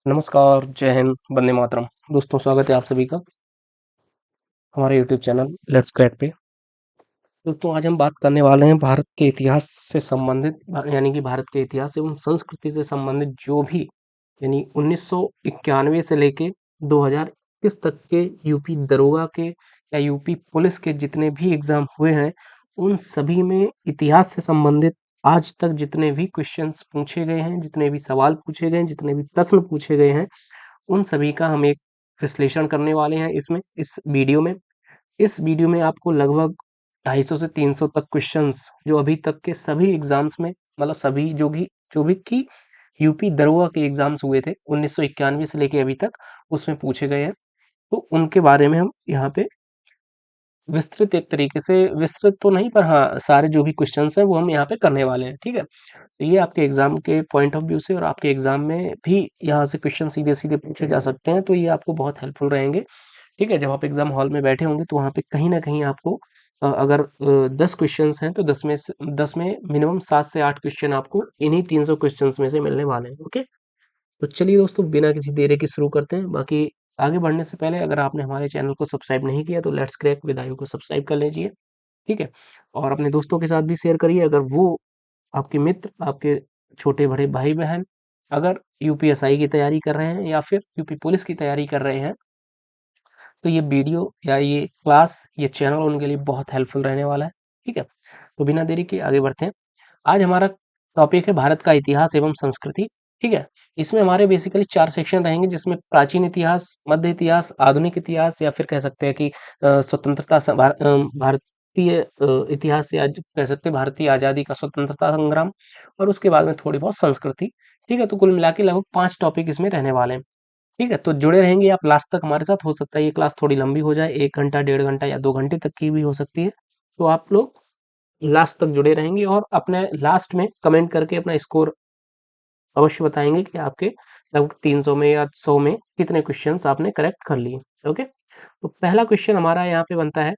नमस्कार, जय हिंद, वंदे मातरम। दोस्तों स्वागत है आप सभी का हमारे यूट्यूब चैनल लेट्स क्रैक पे। दोस्तों आज हम बात करने वाले हैं भारत के इतिहास से संबंधित यानी कि भारत के इतिहास एवं संस्कृति से संबंधित जो भी यानी 1991 से लेके 2021 तक के यूपी दरोगा के या यूपी पुलिस के जितने भी एग्जाम हुए हैं उन सभी में इतिहास से संबंधित आज तक जितने भी क्वेश्चंस पूछे गए हैं, जितने भी सवाल पूछे गए हैं, जितने भी प्रश्न पूछे गए हैं उन सभी का हम एक विश्लेषण करने वाले हैं इसमें इस वीडियो में आपको लगभग 250 से 300 तक क्वेश्चंस जो अभी तक के सभी एग्जाम्स में मतलब सभी जो भी की यूपी दरोगा के एग्जाम्स हुए थे 1991 से लेके अभी तक उसमें पूछे गए हैं। तो उनके बारे में हम यहाँ पे विस्तृत एक तरीके से विस्तृत तो नहीं पर हाँ सारे जो भी क्वेश्चंस हैं वो हम यहाँ पे करने वाले हैं। ठीक है, तो ये आपके एग्जाम के पॉइंट ऑफ व्यू से और आपके एग्जाम में भी यहाँ से क्वेश्चन सीधे सीधे पूछे जा सकते हैं, तो ये आपको बहुत हेल्पफुल रहेंगे। ठीक है, जब आप एग्जाम हॉल में बैठे होंगे तो वहाँ पे कहीं ना कहीं आपको अगर 10 क्वेश्चंस हैं तो 10 में मिनिमम 7 से 8 क्वेश्चन आपको इन्हीं 300 क्वेश्चंस में से मिलने वाले हैं। ओके, तो चलिए दोस्तों बिना किसी देरी के शुरू करते हैं। बाकी आगे बढ़ने से पहले अगर आपने हमारे चैनल को सब्सक्राइब नहीं किया तो लेट्स क्रैक विद आयु को सब्सक्राइब कर लीजिए। ठीक है, और अपने दोस्तों के साथ भी शेयर करिए अगर वो आपके मित्र, आपके छोटे बड़े भाई बहन अगर यूपीएसआई की तैयारी कर रहे हैं या फिर यूपी पुलिस की तैयारी कर रहे हैं तो ये वीडियो या ये क्लास ये चैनल उनके लिए बहुत हेल्पफुल रहने वाला है। ठीक है, तो बिना देरी के आगे बढ़ते हैं। आज हमारा टॉपिक है भारत का इतिहास एवं संस्कृति। ठीक है, इसमें हमारे बेसिकली 4 सेक्शन रहेंगे जिसमें प्राचीन इतिहास, मध्य इतिहास, आधुनिक इतिहास या फिर कह सकते हैं कि स्वतंत्रता भारतीय इतिहास या जो कह सकते हैं भारतीय आज़ादी का स्वतंत्रता संग्राम और उसके बाद में थोड़ी बहुत संस्कृति। ठीक है, तो कुल मिला के लगभग 5 टॉपिक इसमें रहने वाले हैं। ठीक है, तो जुड़े रहेंगे आप लास्ट तक हमारे साथ। हो सकता है ये क्लास थोड़ी लंबी हो जाए, 1 घंटा 1.5 घंटा या 2 घंटे तक की भी हो सकती है। तो आप लोग लास्ट तक जुड़े रहेंगे और अपने लास्ट में कमेंट करके अपना स्कोर अवश्य बताएंगे कि आपके लगभग 300 में या 100 में कितने क्वेश्चंस आपने करेक्ट कर लिए। ओके, तो पहला क्वेश्चन हमारा यहाँ पे बनता है,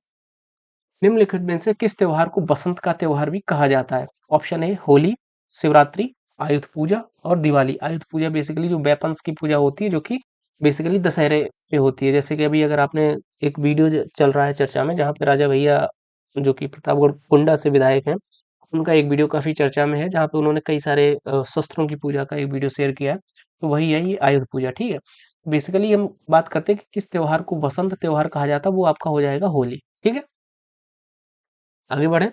निम्नलिखित में से किस त्योहार को बसंत का त्योहार भी कहा जाता है? ऑप्शन ए होली, शिवरात्रि, आयुध पूजा और दिवाली। आयुध पूजा बेसिकली जो वेपन्स की पूजा होती है जो कि बेसिकली दशहरे पे होती है। जैसे कि अभी अगर आपने एक वीडियो चल रहा है चर्चा में जहाँ पे राजा भैया जो कि प्रतापगढ़ कुंडा से विधायक हैं उनका एक वीडियो काफी चर्चा में है जहाँ पे उन्होंने कई सारे शस्त्रों की पूजा का एक वीडियो शेयर किया है। तो वही है ये आयुध पूजा। ठीक है, बेसिकली हम बात करते हैं कि किस त्योहार को बसंत त्योहार कहा जाता है, वो आपका हो जाएगा होली। ठीक है, आगे बढ़े,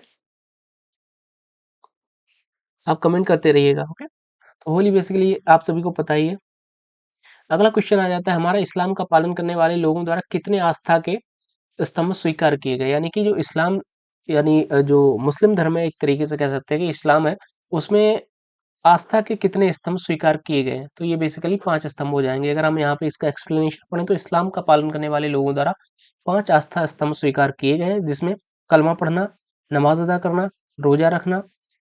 आप कमेंट करते रहिएगा। ओके, तो होली बेसिकली आप सभी को पता ही है। अगला क्वेश्चन आ जाता है हमारा, इस्लाम का पालन करने वाले लोगों द्वारा कितने आस्था के स्तंभ स्वीकार किए गए? यानी कि जो इस्लाम यानी जो मुस्लिम धर्म है एक तरीके से कह सकते हैं कि इस्लाम है उसमें आस्था के कितने स्तंभ स्वीकार किए गए हैं? तो ये बेसिकली 5 स्तंभ हो जाएंगे। अगर हम यहाँ पे इसका एक्सप्लेनेशन पढ़ें तो इस्लाम का पालन करने वाले लोगों द्वारा 5 आस्था स्तंभ स्वीकार किए गए हैं जिसमें कलमा पढ़ना, नमाज अदा करना, रोजा रखना,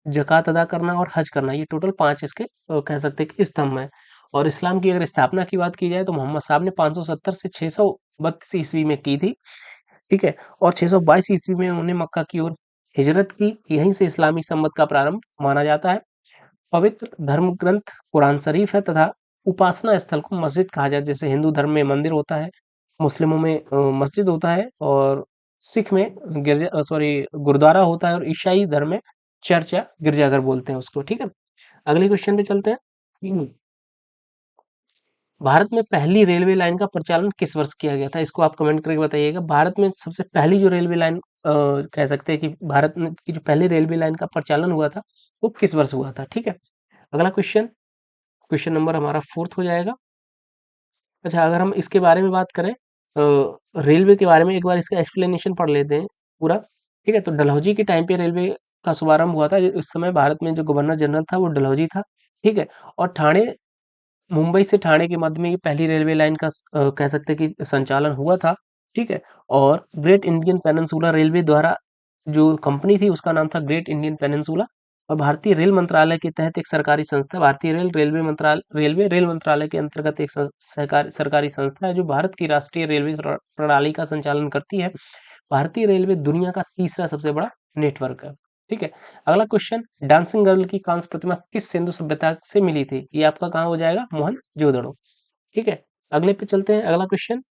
ज़कात अदा करना और हज करना। ये टोटल 5 इसके कह सकते हैं कि स्तंभ हैं। और इस्लाम की अगर स्थापना की बात की जाए तो मोहम्मद साहब ने 570 से 632 ईस्वी में की थी। ठीक है, और 622 ईस्वी में उन्होंने मक्का की ओर हिजरत की। यहीं से इस्लामी सम्मत का प्रारंभ माना जाता है। पवित्र धर्म ग्रंथ कुरान शरीफ है तथा उपासना स्थल को मस्जिद कहा जाता है। जैसे हिंदू धर्म में मंदिर होता है, मुस्लिमों में मस्जिद होता है और सिख में गिरजा सॉरी गुरुद्वारा होता है और ईसाई धर्म में चर्च या गिरजाघर बोलते हैं उसको। ठीक है, अगले क्वेश्चन पे चलते हैं। भारत में पहली रेलवे लाइन का प्रचालन किस वर्ष किया गया था? इसको आप कमेंट करके बताइएगा। भारत में सबसे पहली जो रेलवे लाइन कह सकते हैं कि भारत में की जो पहली रेलवे लाइन का प्रचालन हुआ था वो किस वर्ष हुआ था? ठीक है, अगला क्वेश्चन, क्वेश्चन नंबर हमारा 4th हो जाएगा। अच्छा, अगर हम इसके बारे में बात करें रेलवे के बारे में एक बार इसका एक्सप्लेनेशन पढ़ लेते हैं पूरा। ठीक है, तो डलहौजी के टाइम पे रेलवे का शुभारंभ हुआ था। उस समय भारत में जो गवर्नर जनरल था वो डलहौजी था। ठीक है, और ठाणे मुंबई से ठाणे के मध्य में ये पहली रेलवे लाइन का कह सकते हैं कि संचालन हुआ था। ठीक है, और ग्रेट इंडियन पेनिनसुला रेलवे द्वारा जो कंपनी थी उसका नाम था ग्रेट इंडियन पेनिनसुला। और भारतीय रेल मंत्रालय के तहत एक सरकारी संस्था भारतीय रेलवे रेल मंत्रालय के अंतर्गत एक सरकारी संस्था है जो भारत की राष्ट्रीय रेलवे प्रणाली का संचालन करती है। भारतीय रेलवे दुनिया का तीसरा सबसे बड़ा नेटवर्क है। ठीक है, अगला क्वेश्चन, डांसिंग गर्ल की कांस्य प्रतिमा किस सिंधु सभ्यता से मिली थी? ये आपका कहाँ हो जाएगा? मोहनजोदड़ो। ठीक है, अगले पे चलते हैं। अगला क्वेश्चन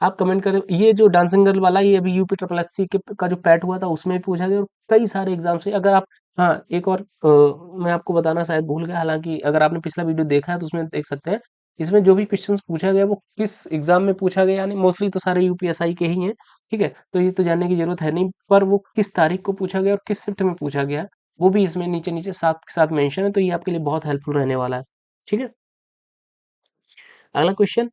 आप कमेंट करें। ये जो डांसिंग गर्ल वाला, ये अभी यूपी ट्रिपल एस सी के का जो पैट हुआ था उसमें भी पूछा गया, और कई सारे एग्जाम से। अगर आप, हाँ एक और मैं आपको बताना शायद भूल गया, हालांकि अगर आपने पिछला वीडियो देखा है तो उसमें देख सकते हैं, इसमें जो भी क्वेश्चंस पूछा गया वो किस एग्जाम में पूछा गया, यानी मोस्टली तो सारे यूपीएसआई के ही हैं। ठीक है, तो ये तो जानने की जरूरत है नहीं, पर वो किस तारीख को पूछा गया और किस शिफ्ट में पूछा गया, वो भी इसमें नीचे नीचे साथ के साथ मेंशन है, तो ये आपके लिए बहुत हेल्पफुल रहने वाला है। ठीक है, अगला क्वेश्चन,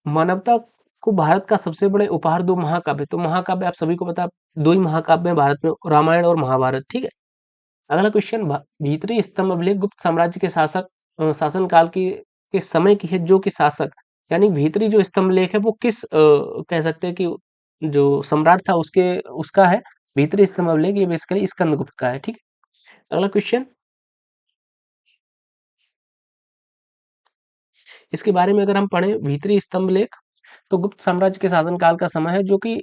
मानवता को भारत का सबसे बड़े उपहार दो महाकाव्य। तो महाकाव्य आप सभी को पता है, दो ही महाकाव्य हैं भारत में, रामायण और महाभारत। ठीक है, अगला क्वेश्चन, भीतरी स्तंभ अभिलेख गुप्त साम्राज्य के शासक शासन काल के समय की है, जो कि शासक, यानी भीतरी जो स्तंभ लेख है वो किस कह सकते हैं कि जो सम्राट था उसके उसका है। भीतरी स्तंभ अभिलेख ये बेसिकली स्कंदगुप्त का है। ठीक है, अगला क्वेश्चन, इसके बारे में अगर हम पढ़ें, भीतरी स्तंभ लेख तो गुप्त साम्राज्य के शासनकाल का समय है, जो कि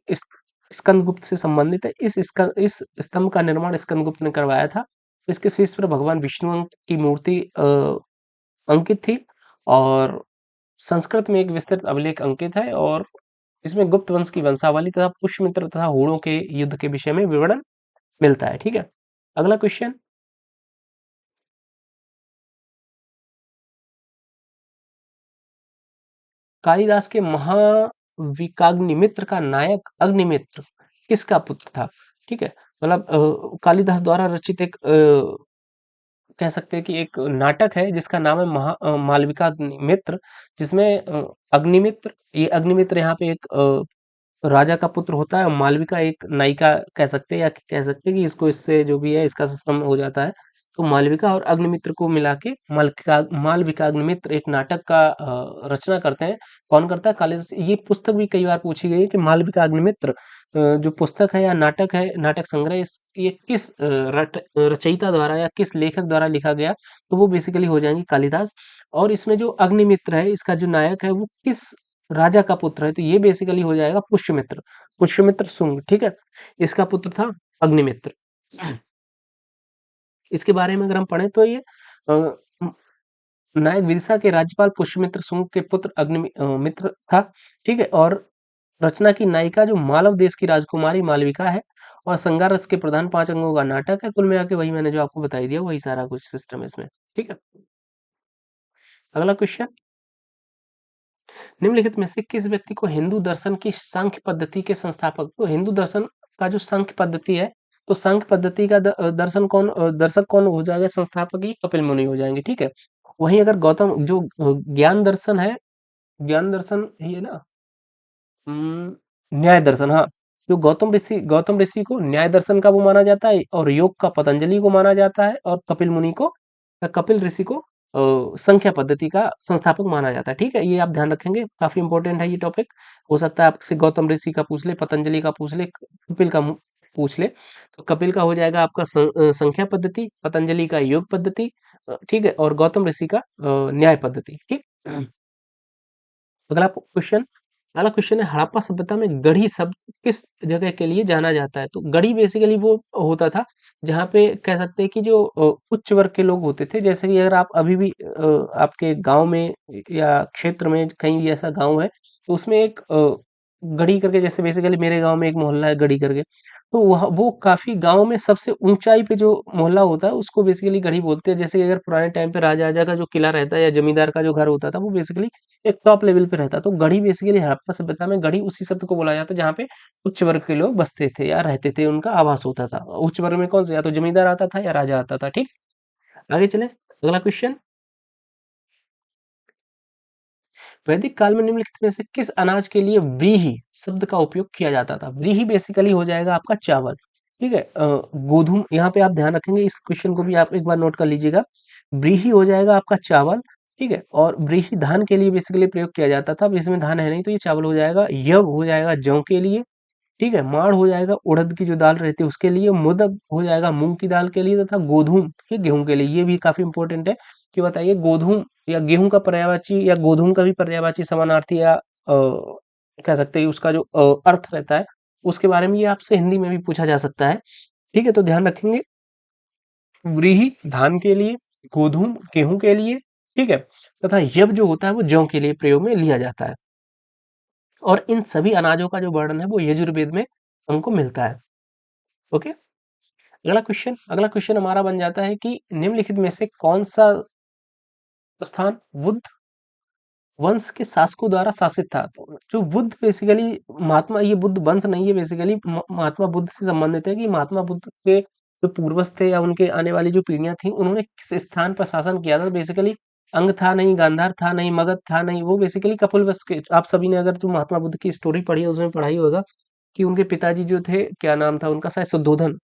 स्कंदगुप्त से संबंधित है। इस स्तंभ का निर्माण स्कंदगुप्त ने करवाया था। इसके शीर्ष पर भगवान विष्णु की मूर्ति अंकित थी, और संस्कृत में एक विस्तृत अभिलेख अंकित है, और इसमें गुप्त वंश की वंशावली तथा पुष्यमित्र तथा हूणों के युद्ध के विषय में विवरण मिलता है। ठीक है, अगला क्वेश्चन, कालिदास के महाविकाग्निमित्र का नायक अग्निमित्र किसका पुत्र था? ठीक है, मतलब कालिदास द्वारा रचित एक कह सकते हैं कि एक नाटक है जिसका नाम है मालविका अग्निमित्र, जिसमें अग्निमित्र, ये अग्निमित्र यहाँ पे एक राजा का पुत्र होता है, मालविका एक नायिका कह सकते हैं, या कह सकते हैं कि इसको, इससे जो भी है इसका सिस्टम हो जाता है। तो मालविका और अग्निमित्र को मिला के मालविका मालविका अग्निमित्र एक नाटक का रचना करते हैं। कौन करता है? कालिदास। ये पुस्तक भी कई बार पूछी गई है कि मालविका अग्निमित्र जो पुस्तक है या नाटक है, नाटक संग्रह, ये किस रचयिता द्वारा या किस लेखक द्वारा लिखा गया, तो वो बेसिकली हो जाएंगे कालिदास। और इसमें जो अग्निमित्र है, इसका जो नायक है वो किस राजा का पुत्र है, तो ये बेसिकली हो जाएगा पुष्यमित्र, पुष्यमित्र शुंग। ठीक है, इसका पुत्र था अग्निमित्र। इसके बारे में अगर हम पढ़ें तो ये अ, म- नायक विदिशा के राज्यपाल पुष्यमित्र शुंग के पुत्र मित्र था। ठीक है, और रचना की नायिका जो मालव देश की राजकुमारी मालविका है, और श्रृंगार रस के प्रधान 5 अंगों का नाटक है। कुल मिला के वही मैंने जो आपको बताई दिया, वही सारा कुछ सिस्टम है इसमें। ठीक है, अगला क्वेश्चन, निम्नलिखित में से किस व्यक्ति को हिंदू दर्शन की सांख्य पद्धति के संस्थापक, तो हिंदू दर्शन का जो सांख्य पद्धति है, तो सांख्य पद्धति का दर्शक कौन हो जाएगा? संस्थापक ही कपिल मुनि हो जाएंगे। ठीक है, वहीं अगर गौतम जो ज्ञान दर्शन है, ज्ञान दर्शन ही है ना, न्याय दर्शन, हाँ, जो गौतम ऋषि को न्याय दर्शन का वो माना जाता है, और योग का पतंजलि को माना जाता है, और कपिल मुनि को, कपिल ऋषि को संख्या पद्धति का संस्थापक माना जाता है। ठीक है, ये आप ध्यान रखेंगे, काफी इंपॉर्टेंट है ये टॉपिक। हो सकता है आपसे गौतम ऋषि का पूछ ले, पतंजलि का पूछ ले, कपिल का पूछ ले। तो कपिल का हो जाएगा आपका संख्या पद्धति, पतंजलि का योग पद्धति, ठीक है, और गौतम ऋषि का न्याय पद्धति। ठीक, अगला क्वेश्चन, अगला क्वेश्चन है, हड़प्पा सभ्यता में गढ़ी शब्द किस जगह के लिए जाना जाता है? तो गढ़ी बेसिकली वो होता था जहाँ पे कह सकते हैं कि जो उच्च वर्ग के लोग होते थे, जैसे कि अगर आप अभी भी आपके गांव में या क्षेत्र में कहीं भी ऐसा गांव है, तो उसमें एक गढ़ी करके, जैसे बेसिकली मेरे गांव में एक मोहल्ला है गढ़ी करके, तो वह वो काफी गांव में सबसे ऊंचाई पे जो मोहल्ला होता है उसको बेसिकली गढ़ी बोलते हैं। जैसे कि अगर पुराने टाइम पे राजा का जो किला रहता है या जमींदार का जो घर होता था, वो बेसिकली एक टॉप लेवल पे रहता। तो गढ़ी बेसिकली हड़प्पा सभ्यता में गढ़ी उसी शब्द को बोला जाता है जहाँ पे उच्च वर्ग के लोग बसते थे या रहते थे, उनका आवास होता था। उच्च वर्ग में कौन सा, या तो जमींदार आता था या राजा आता था। ठीक, आगे चले, अगला क्वेश्चन, वैदिक काल में निम्नलिखित में से किस अनाज के लिए व्रीहि शब्द का उपयोग किया जाता था? व्रीहि बेसिकली हो जाएगा आपका चावल। ठीक है, गोधूम, यहाँ पे आप ध्यान रखेंगे, इस क्वेश्चन को भी आप एक बार नोट कर लीजिएगा। व्रीहि हो जाएगा आपका चावल। ठीक है, और व्रीहि धान के लिए बेसिकली प्रयोग किया जाता था। अब इसमें धान है नहीं तो ये चावल हो जाएगा। यव हो जाएगा जौ के लिए। ठीक है, माड़ हो जाएगा उड़द की जो दाल रहती है उसके लिए। मोदक हो जाएगा मूंग की दाल के लिए, तथा गोधूम ये गेहूं के लिए। ये भी काफी इंपॉर्टेंट है कि बताइए, गोधूम या गेहूं का पर्यायवाची, या गोधूम का भी पर्यायवाची समानार्थी, या कह सकते हैं उसका जो अर्थ रहता है उसके बारे में ये आपसे हिंदी में भी पूछा जा सकता है। ठीक है, तो ध्यान रखेंगे, व्रीहि धान के लिए, गोधूम गेहूं के लिए। ठीक है, तथा यव जो होता है वो जौ के लिए प्रयोग में लिया जाता है। और इन सभी अनाजों का जो वर्णन है वो यजुर्वेद में हमको मिलता है। ओके। अगला क्वेश्चन हमारा बन जाता है कि निम्नलिखित में से कौन सा स्थान बुद्ध वंश के शासकों द्वारा शासित था। तो जो बुद्ध बेसिकली महात्मा, ये बुद्ध वंश नहीं है, बेसिकली महात्मा बुद्ध से संबंधित है कि महात्मा बुद्ध के जो पूर्वज थे या उनके आने वाली जो पीढ़ियां थी उन्होंने किस स्थान पर शासन किया था। बेसिकली अंग था नहीं, गांधार था नहीं, मगध था नहीं, वो बेसिकली कपिलवस्तु के, आप सभी ने अगर जो महात्मा बुद्ध की स्टोरी पढ़ी है उसमें पढ़ा ही होगा कि उनके पिताजी जो थे, क्या नाम था उनका, शायद शुद्धोधन,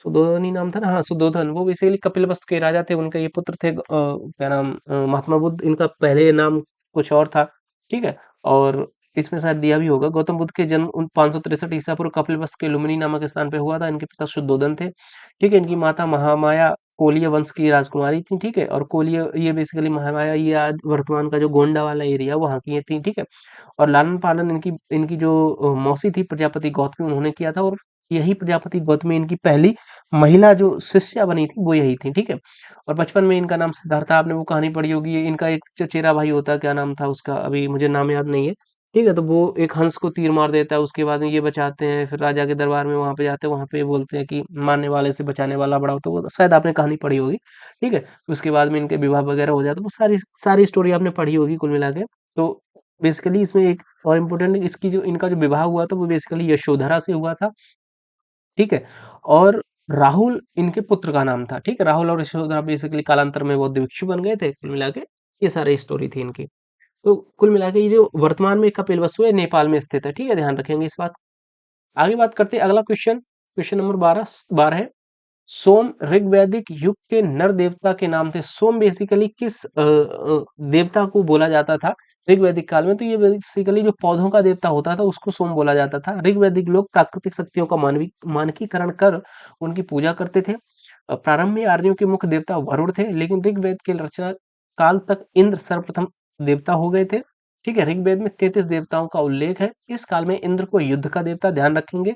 सुद्धोधन ही नाम था ना, हाँ सुद्धोधन, वो बेसिकली कपिलवस्तु के राजा थे, उनके ये पुत्र थे, क्या नाम, महात्मा बुद्ध, इनका पहले नाम कुछ और था। ठीक है। और इसमें शायद दिया भी होगा, गौतम बुद्ध के जन्म 563 ईसा पूर्व कपिलवस्तु के लुम्बिनी नामक स्थान पे हुआ था। इनके पिता शुद्धोधन थे। ठीक है। इनकी माता महामाया कोलिय वंश की राजकुमारी थी। ठीक है। और कोलिय, ये बेसिकली महामाया, ये आज वर्तमान का जो गोंडा वाला एरिया वहाँ की ये थी। ठीक है। और लालन पालन इनकी इनकी जो मौसी थी प्रजापति गौतमी, उन्होंने किया था। और यही प्रजापति गौतमी इनकी पहली महिला जो शिष्या बनी थी वो यही थी। ठीक है। और बचपन में इनका नाम सिद्धार्थ था, आपने वो कहानी पढ़ी होगी। ये इनका एक चचेरा भाई होता है, क्या नाम था उसका, अभी मुझे नाम याद नहीं है। ठीक है। तो वो एक हंस को तीर मार देता है, उसके बाद में ये बचाते हैं, फिर राजा के दरबार में वहां पे जाते हैं, वहां पे बोलते हैं कि मारने वाले से बचाने वाला बड़ा होता है, वो शायद आपने कहानी पढ़ी होगी। ठीक है। उसके बाद में इनके विवाह वगैरह हो जाता है, वो सारी सारी स्टोरी आपने पढ़ी होगी कुल मिला के। तो बेसिकली इसमें एक और इम्पोर्टेंट, इसकी जो इनका जो विवाह हुआ था वो बेसिकली यशोधरा से हुआ था। ठीक है। और राहुल इनके पुत्र का नाम था। ठीक है। राहुल और यशोधरा बेसिकली कालांतर में बौद्ध भिक्षु बन गए थे। कुल मिला के ये सारी स्टोरी थी इनकी। तो कुल मिला के ये जो वर्तमान में कपिलवस्तु है नेपाल में स्थित है। ठीक है। ध्यान रखेंगे इस बात। आगे बात करते हैं, अगला क्वेश्चन, क्वेश्चन नंबर 12 है। सोम ऋग्वैदिक युग के नर देवता के नाम थे। सोम बेसिकली किस देवता को बोला जाता था ऋग्वैदिक काल में? तो ये बेसिकली जो पौधों का देवता होता था उसको सोम बोला जाता था। ऋग्वैदिक लोग प्राकृतिक शक्तियों का मानकीकरण कर उनकी पूजा करते थे। प्रारंभ में आर्यों के मुख्य देवता वरुण थे, लेकिन ऋग्वेद के रचना काल तक इंद्र सर्वप्रथम देवता हो गए थे। ठीक है। ऋग्वेद में 33 देवताओं का उल्लेख है। इस काल में इंद्र को युद्ध का देवता, ध्यान रखेंगे,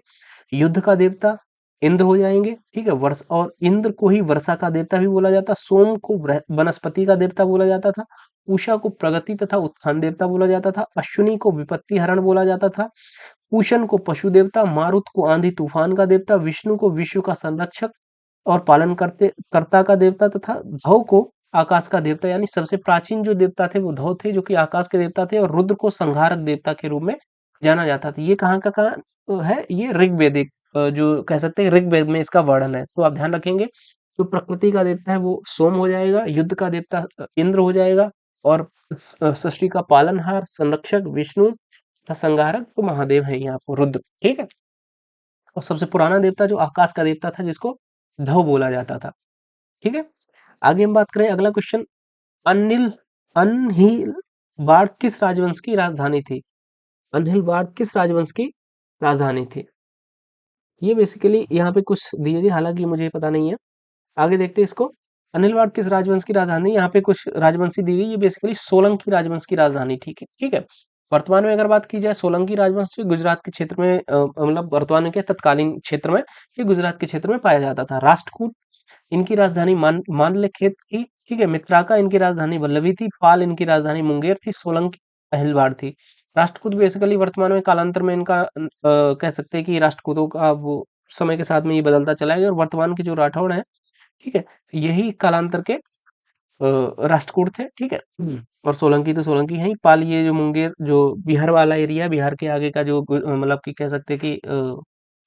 युद्ध का देवता इंद्र हो जाएंगे। ठीक है। वर्ष, और इंद्र को ही वर्षा का देवता भी बोला जाता। सोम को वनस्पति का देवता बोला जाता था। उषा को प्रगति तथा उत्थान देवता बोला जाता था। अश्विनी को विपत्ति हरण बोला जाता था। पूषण को पशु देवता, मारुत को आंधी तूफान का देवता, विष्णु को विश्व का संरक्षक और पालन करते कर्ता का देवता, तथा धौ को आकाश का देवता, यानी सबसे प्राचीन जो देवता थे वो धौ थे, जो कि आकाश के देवता थे। और रुद्र को संहारक देवता के रूप में जाना जाता था। ये कहाँ तो है, ये ऋग्वेदिक, जो कह सकते हैं ऋग्वेद में इसका वर्णन है। तो आप ध्यान रखेंगे, जो प्रकृति का देवता है वो सोम हो जाएगा, युद्ध का देवता इंद्र हो जाएगा, और सृष्टि का पालनहार संरक्षक विष्णु तथा संहारक तो महादेव है यहाँ पर रुद्र। ठीक है। और सबसे पुराना देवता जो आकाश का देवता था जिसको धव बोला जाता था। ठीक है। आगे हम बात करें, अगला क्वेश्चन, अनिल अनहिलवाड़ किस राजवंश की राजधानी थी? अनहिलवाड़ किस राजवंश की राजधानी थी? ये बेसिकली यहाँ पे कुछ दिए गए, हालांकि मुझे पता नहीं है। आगे देखते हैं इसको। अनिलवाड़ किस राजवंश की राजधानी? यहाँ पे कुछ राजवंशी दी गई, ये बेसिकली सोलंकी राजवंश की राजधानी। ठीक है। ठीक है। वर्तमान में अगर बात की जाए, सोलंकी राजवंश जो गुजरात के क्षेत्र में, मतलब वर्तमान में क्या, तत्कालीन क्षेत्र में, ये गुजरात के क्षेत्र में पाया जाता था। राष्ट्रकूट इनकी राजधानी मानलेखेत थी। ठीक है। मित्राका इनकी राजधानी वल्लभी थी। पाल इनकी राजधानी मुंगेर थी। सोलंकी अहिलवाड़ थी। राष्ट्रकूट बेसिकली वर्तमान में कालांतर में इनका कह सकते हैं कि राष्ट्रकूटों का वो समय के साथ में ये बदलता चला गया, और वर्तमान के जो राठौड़ हैं, ठीक है, यही कालांतर के राष्ट्रकूट थे। ठीक है। और सोलंकी तो सोलंकी है ही। पाल ये जो मुंगेर, जो बिहार वाला एरिया, बिहार के आगे का जो मतलब कि कह सकते हैं कि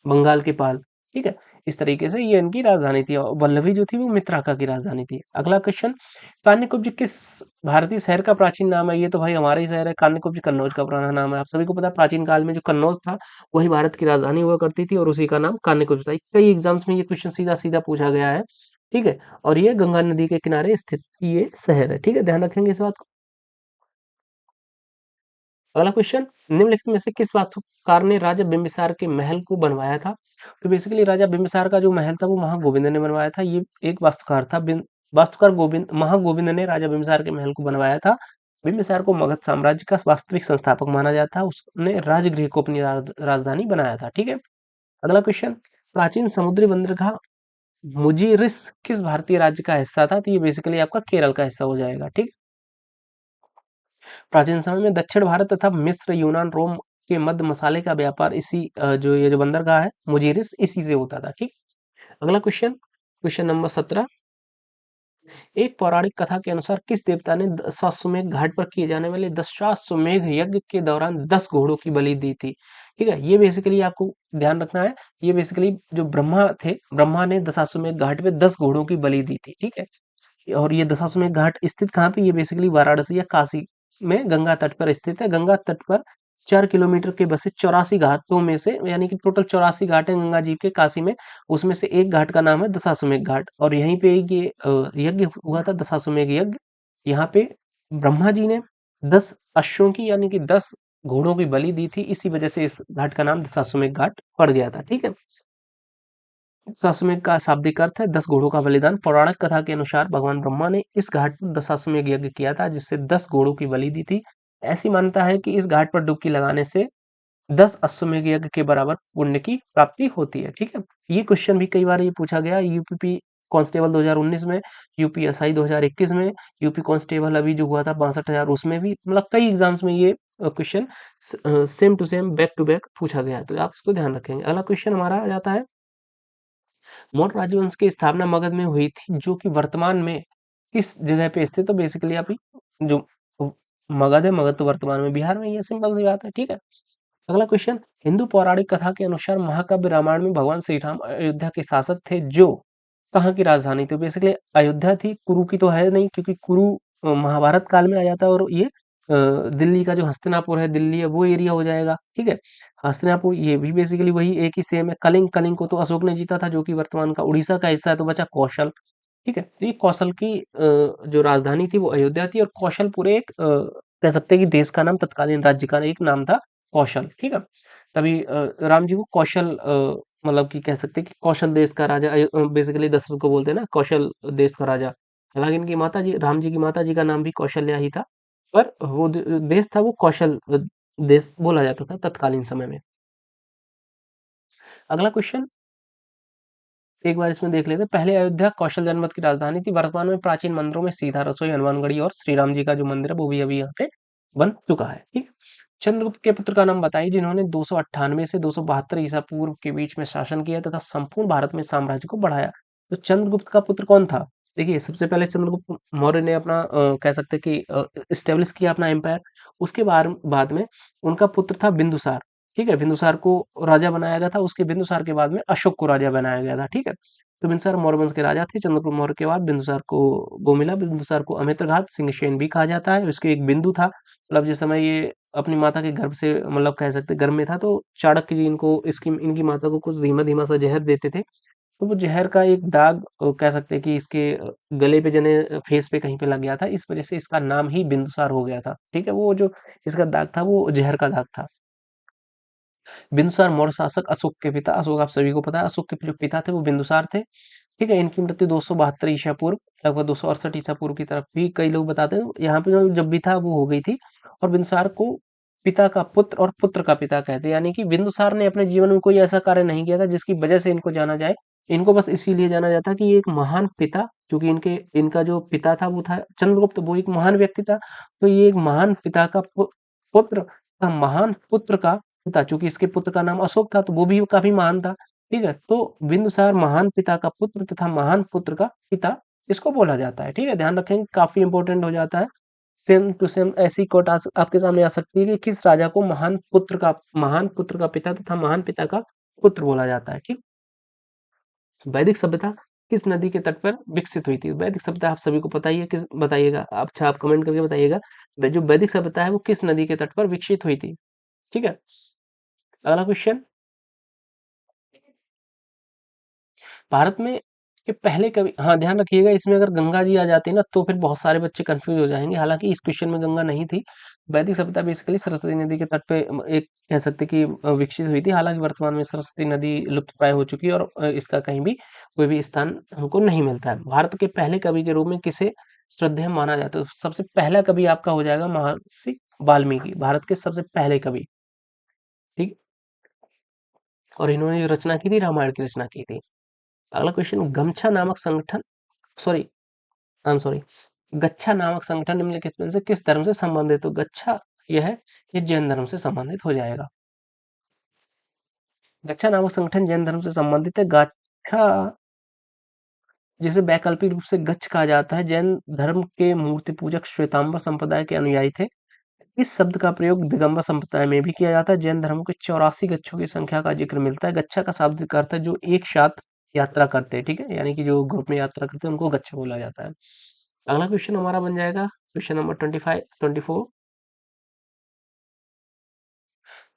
बंगाल के पाल। ठीक है। इस तरीके से ये इनकी राजधानी थी, और वल्लभी जो थी वो मित्राका की राजधानी थी। अगला क्वेश्चन, कान्यकुब्ज किस भारतीय शहर का प्राचीन नाम है? ये तो भाई हमारा ही शहर है, कान्यकुब्ज कन्नौज का पुराना नाम है। आप सभी को पता है प्राचीन काल में जो कन्नौज था वही भारत की राजधानी हुआ करती थी, और उसी का नाम कान्यकुब्ज था। कई एग्जाम्स में ये क्वेश्चन सीधा सीधा पूछा गया है। ठीक है। और ये गंगा नदी के किनारे स्थित ये शहर है। ठीक है। ध्यान रखेंगे इस बात को। अगला क्वेश्चन, निम्नलिखित में से किस वास्तुकार ने राजा बिंबिसार के महल को बनवाया था? तो बेसिकली राजा बिंबिसार का जो महल था वो महागोविंद ने बनवाया था। ये एक वास्तुकार था। वास्तुकार गोविंद महागोविंद ने राजा बिंबिसार के महल को बनवाया था। बिंबिसार को मगध साम्राज्य का वास्तविक संस्थापक माना जाता है। उसने राजगृह को अपनी राजधानी बनाया था। ठीक है। अगला क्वेश्चन, प्राचीन समुद्री बंदरगाह मुजीरिस किस भारतीय राज्य का हिस्सा था? तो ये बेसिकली आपका केरल का हिस्सा हो जाएगा। ठीक। प्राचीन समय में दक्षिण भारत तथा मिस्र, यूनान, रोम के मध्य मसाले का व्यापार इसी जो बंदरगाह है मुजीरिस, इसी से होता था। ठीक। अगला क्वेश्चन, क्वेश्चन नंबर 17। एक पौराणिक कथा के अनुसार किस देवता ने दशाश्वमेध घाट पर किए जाने वाले दशाश्वमेध यज्ञ के दौरान 10 घोड़ों की बलि दी थी? ठीक है, ये बेसिकली आपको ध्यान रखना है। ये बेसिकली जो ब्रह्मा थे, ब्रह्मा ने दशाश्वमेध घाट पे 10 घोड़ों की बलि दी थी। ठीक है, और ये दशाश्वमेध घाट स्थित कहाँ पे? ये बेसिकली वाराणसी या काशी में गंगा तट पर स्थित है। गंगा तट पर 4 किलोमीटर के बसे 84 घाटों में से, यानी कि टोटल 84 घाट है गंगा जी के काशी में, उसमें से एक घाट का नाम है दशाश्वमेध घाट, और यहीं पे ये यज्ञ हुआ था, दशाश्वमेध यज्ञ। यहाँ पे ब्रह्मा जी ने 10 अश्वों की, यानी कि 10 घोड़ों की बलि दी थी, इसी वजह से इस घाट का नाम दशाश्वमेध घाट पड़ गया था। ठीक है, दशाश्वमेध का शाब्दिक अर्थ है 10 घोड़ों का बलिदान। पौराणिक कथा के अनुसार भगवान ब्रह्मा ने इस घाट पर दशाश्वमेध यज्ञ किया था, जिससे 10 घोड़ों की बलि दी थी। ऐसी मान्यता है कि इस घाट पर डुबकी लगाने से 10 अश्वमेध यज्ञ के बराबर पुण्य की प्राप्ति होती है। ठीक है, ये क्वेश्चन भी कई बार ये पूछा गया यूपीपी कांस्टेबल 2019 में, यूपीएसआई 2021 में, यूपी कांस्टेबल अभी जो हुआ था 62,000, उसमें भी, मतलब कई एग्जाम्स में ये question same to same back to back पूछा गया है, तो आप इसको ध्यान रखेंगे। अगला क्वेश्चन हमारा आ जाता है, मौर्य राजवंश की स्थापना मगध में हुई थी, जो कि वर्तमान में किस जगह पे स्थित? तो बेसिकली आप जो मगध है, मगध तो वर्तमान में बिहार में ही है, सिंपल सी बात है। ठीक है, अगला क्वेश्चन, हिंदू पौराणिक कथा के अनुसार महाकाव्य रामायण में भगवान श्री राम अयोध्या के शासक थे, जो कहाँ की राजधानी थी? बेसिकली अयोध्या थी, कुरु की तो है नहीं, क्योंकि कुरु महाभारत काल में आ जाता है, और ये दिल्ली का जो हस्तिनापुर है, दिल्ली है, वो एरिया हो जाएगा। ठीक है, हस्तिनापुर ये भी बेसिकली वही एक ही सेम है। कलिंग, कलिंग को तो अशोक ने जीता था, जो कि वर्तमान का उड़ीसा का हिस्सा है, तो बचा कौशल। ठीक है, तो ये कौशल की जो राजधानी थी वो अयोध्या थी, और कौशल पूरे एक कह सकते हैं कि देश का नाम, तत्कालीन राज्य का एक नाम था कौशल। ठीक है, तभी राम जी को कौशल मतलब कि कह सकते हैं कि कौशल देश का राजा, बेसिकली दशरथ को बोलते हैं ना कौशल देश का राजा। हालांकि इनकी माता जी, राम जी की माता जी का नाम भी कौशल्या ही था, पर वो देश था वो कौशल देश बोला जाता था तत्कालीन समय में। अगला क्वेश्चन एक बार इसमें देख लेते हैं। पहले अयोध्या कौशल जनपद की राजधानी थी। वर्तमान में प्राचीन मंदिरों में सीधा रसोई, हनुमानगढ़ी और श्री राम जी का जो मंदिर है वो भी अभी यहाँ पे बन चुका है। ठीक। चंद्रगुप्त के पुत्र का नाम बताइए, जिन्होंने 298 से 272 ईसा पूर्व के बीच में शासन किया तथा संपूर्ण भारत में साम्राज्य को बढ़ाया। तो चंद्रगुप्त का पुत्र कौन था? देखिए, सबसे पहले चंद्रगुप्त मौर्य ने अपना कह सकते हैं कि इस्टेब्लिश किया अपना एम्पायर। उसके बाद में उनका पुत्र था बिंदुसार। ठीक है, बिंदुसार को राजा बनाया गया था। उसके बिंदुसार के बाद में अशोक को राजा बनाया गया था। ठीक है, तो बिंदुसार मौर्य वंश के राजा थे। चंद्रगुप्त मौर्य के बाद बिंदुसार को वो मिला। बिंदुसार को अमित्रघात सिंहसेन भी कहा जाता है। उसके एक बिंदु था, मतलब जिस समय ये अपनी माता के गर्भ से, मतलब कह सकते गर्भ में था, तो चाणक्य जी इनको इसकी इनकी माता को कुछ धीमा धीमा सा जहर देते थे। तो वो जहर का एक दाग कह सकते हैं कि इसके गले पे जने फेस पे कहीं पे लग गया था। इस वजह से इसका नाम ही बिंदुसार हो गया था। ठीक है, वो जो इसका दाग था वो जहर का दाग था। बिंदुसार मौर्य शासक अशोक के पिता, अशोक आप सभी को पता है, अशोक के जो पिता थे वो बिंदुसार थे। ठीक है, इनकी मृत्यु 272 ईसा पूर्व, लगभग 268 ईसा पूर्व की तरफ भी कई लोग बताते हैं। यहाँ पे जो जब भी था वो हो गई थी। और बिंदुसार को पिता का पुत्र और पुत्र का पिता कहते हैं, यानी कि बिंदुसार ने अपने जीवन में कोई ऐसा कार्य नहीं किया था जिसकी वजह से इनको जाना जाए। इनको बस इसीलिए जाना जाता है कि ये एक महान पिता, चूंकि इनका जो पिता था वो था चंद्रगुप्त, वो एक महान व्यक्ति था। तो ये एक महान पिता का पुत्र का महान पुत्र का पिता, चूंकि इसके पुत्र का नाम अशोक था, तो वो भी काफी महान था। ठीक है, तो बिंदुसार महान पिता का पुत्र तथा महान पुत्र का पिता, इसको बोला जाता है। ठीक है, ध्यान रखेंगे, काफी इंपॉर्टेंट हो जाता है। सेम टू सेम ऐसी कोट आपके सामने आ सकती है कि किस राजा को महान पुत्र का पिता तथा महान पिता का पुत्र बोला जाता है। ठीक। वैदिक सभ्यता किस नदी के तट पर विकसित हुई थी? वैदिक सभ्यता आप सभी को पता ही है, किस बताइएगा आप, अच्छा आप कमेंट करके बताइएगा, जो वैदिक सभ्यता है वो किस नदी के तट पर विकसित हुई थी? ठीक है, अगला क्वेश्चन, भारत में के पहले कवि, हाँ ध्यान रखिएगा, इसमें अगर गंगा जी आ जाती ना तो फिर बहुत सारे बच्चे कंफ्यूज हो जाएंगे। हालांकि इस क्वेश्चन में गंगा नहीं थी। वैदिक सभ्यता बेसिकली सरस्वती नदी के तट पे एक कह सकते कि विकसित हुई थी। हालांकि वर्तमान में सरस्वती नदी लुप्त प्राय हो चुकी है, और इसका कहीं भी कोई भी स्थान हमको नहीं मिलता है। भारत के पहले कवि के रूप में किसे श्रद्धेय माना जाता है? तो सबसे पहला कवि आपका हो जाएगा महर्षि वाल्मीकि, भारत के सबसे पहले कवि। ठीक, और इन्होंने जो रचना की थी, रामायण की रचना की थी। अगला क्वेश्चन, गमछा नामक संगठन, सॉरी, आई एम सॉरी, गच्छा नामक संगठन निम्नलिखित में से किस धर्म से संबंधित? तो गच्छा यह है, ये जैन धर्म से संबंधित हो जाएगा। गच्छा नामक संगठन जैन धर्म से संबंधित है। गच्छा जिसे वैकल्पिक रूप से गच्छ कहा जाता है, जैन धर्म के मूर्ति पूजक श्वेतांबर संप्रदाय के अनुयायी थे। इस शब्द का प्रयोग दिगंबर संप्रदाय में भी किया जाता है। जैन धर्म के 84 गच्छों की संख्या का जिक्र मिलता है। गच्छा का शाब्दिक अर्थ है जो एक साथ यात्रा करते हैं, ठीक है, यानी कि जो ग्रुप में यात्रा करते हैं उनको गच्छा बोला जाता है। अगला क्वेश्चन हमारा बन जाएगा क्वेश्चन नंबर 24।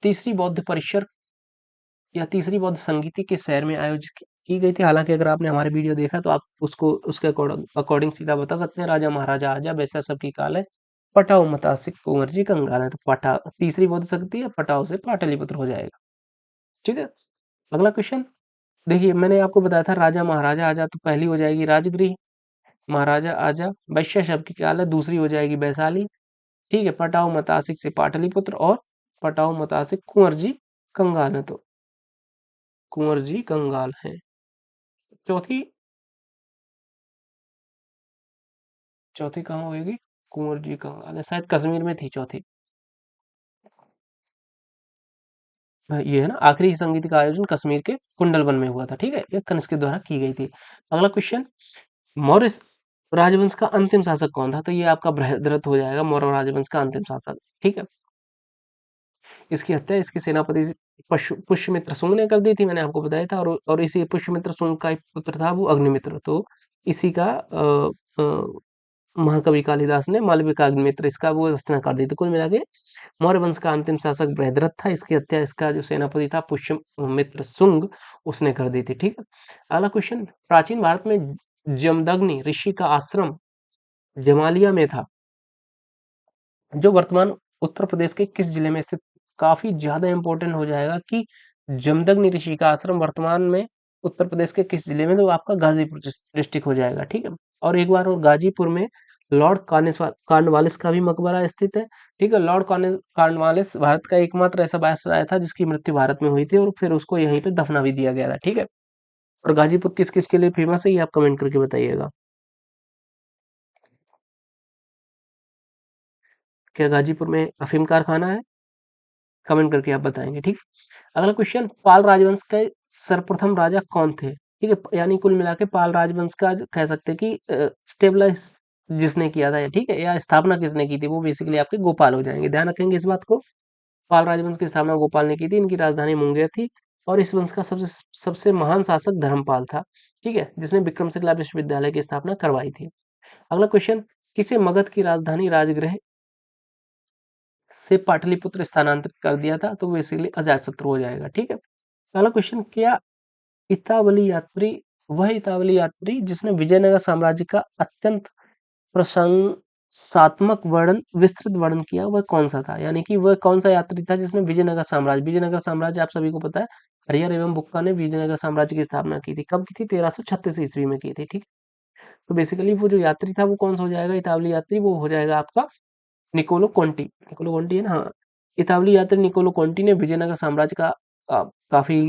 तीसरी बौद्ध परिषद या तीसरी बौद्ध संगीति के शहर में आयोजित की गई थी। हालांकि अगर आपने हमारे वीडियो देखा तो आप उसको उसके अकॉर्डिंग सीधा बता सकते हैं। राजा महाराजा आजा वैसा सबकी काल है, पटाओ मतासिक कुंवर जी कंगाल है। तो पटा तीसरी बौद्ध शक्ति है, पटाओ से पाटलिपुत्र हो जाएगा। ठीक है, अगला क्वेश्चन देखिए, मैंने आपको बताया था राजा महाराजा आजा, तो पहली हो जाएगी राजगृह। महाराजा आजा वैश्य शब्द की काल है, दूसरी हो जाएगी वैशाली। ठीक है, पटाओ मतासिक से पाटलिपुत्र, और पटाओ मतासिक कुंवर जी कंगाल है, तो कुंवर जी कंगाल है। चौथी चौथी कहाँ होगी? कुंवर जी कंगाल है, शायद कश्मीर में थी चौथी। ये है ना, आखिरी संगीत का आयोजन कश्मीर के कुंडलवन में हुआ था। ठीक है, ये कनिष्क के द्वारा की गई थी। अगला क्वेश्चन, मौर्य राजवंश का अंतिम शासक कौन था? तो ये आपका बृहद्रथ हो जाएगा, मौर्य राजवंश का अंतिम शासक। ठीक है, इसकी हत्या इसके सेनापति पुष्यमित्र शुंग ने कर दी थी, मैंने आपको बताया था। और इसी पुष्यमित्र शुंग का एक पुत्र था, वो अग्निमित्र। तो इसी का महाकवि कालिदास ने मालविकाग्निमित्र इसका वो रचना कर दी थी। कुल मिला के मौर्य वंश का अंतिम शासक बृहद्रथ था। इसकी हत्या इसका जो सेनापति था पुष्यमित्र शुंग, उसने कर दी थी। ठीक है, अगला क्वेश्चन, प्राचीन भारत में जमदग्नि ऋषि का आश्रम जमालिया में था, जो वर्तमान उत्तर प्रदेश के किस जिले में स्थित? काफी ज्यादा इंपॉर्टेंट हो जाएगा कि जमदग्नि ऋषि का आश्रम वर्तमान में उत्तर प्रदेश के किस जिले में? तो आपका गाजीपुर डिस्ट्रिक्ट हो जाएगा। ठीक है, और एक बार और गाजीपुर में लॉर्ड कॉर्नवालिस का भी मकबरा स्थित है। ठीक है, लॉर्ड कॉर्नवालिस भारत का एकमात्र ऐसा वायसराय था जिसकी मृत्यु भारत में हुई थी, और फिर उसको यहीं पे दफना भी दिया गया था। ठीक है, और गाजीपुर किस किस के लिए फेमस है, ये आप कमेंट करके बताइएगा। क्या गाजीपुर में अफीम कारखाना है? कमेंट करके आप बताएंगे। ठीक, अगला क्वेश्चन, पाल राजवंश के सर्वप्रथम राजा कौन थे? ठीक है, यानी कुल मिला के पाल राजवंश का कह सकते हैं कि स्टेबलाइज जिसने किया था, ठीक है, या स्थापना किसने की थी, वो बेसिकली आपके गोपाल हो जाएंगे। ध्यान रखेंगे इस बात को। पाल राजवंश की स्थापना गोपाल ने की थी। इनकी राजधानी मुंगेर थी, और इस वंश का सबसे सबसे महान शासक धर्मपाल था। ठीक है, जिसने विक्रमशिला विश्वविद्यालय की स्थापना करवाई थी। अगला क्वेश्चन, किसे मगध की राजधानी राजगृह से पाटलिपुत्र स्थानांतरित कर दिया था? तो वो इसीलिए अजातशत्रु हो जाएगा। ठीक है, पहला क्वेश्चन, क्या इतावली यात्री वह इतावली यात्री जिसने विजयनगर साम्राज्य का अत्यंत प्रशंसात्मक वर्णन विस्तृत वर्णन किया, वह कौन सा था? यानी कि वह कौन सा यात्री था जिसने विजयनगर साम्राज्य आप सभी को पता है, हरिहर एवं बुक्का ने विजयनगर साम्राज्य की स्थापना की थी। कब की थी? 1336 ईस्वी में की थी। ठीक, तो बेसिकली वो जो यात्री था वो कौन सा हो जाएगा? इतावली यात्री वो हो जाएगा आपका निकोलो कॉन्टी। निकोलो कॉन्टी है ना, हाँ। इतावली यात्री निकोलो कॉन्टी ने विजयनगर साम्राज्य का काफी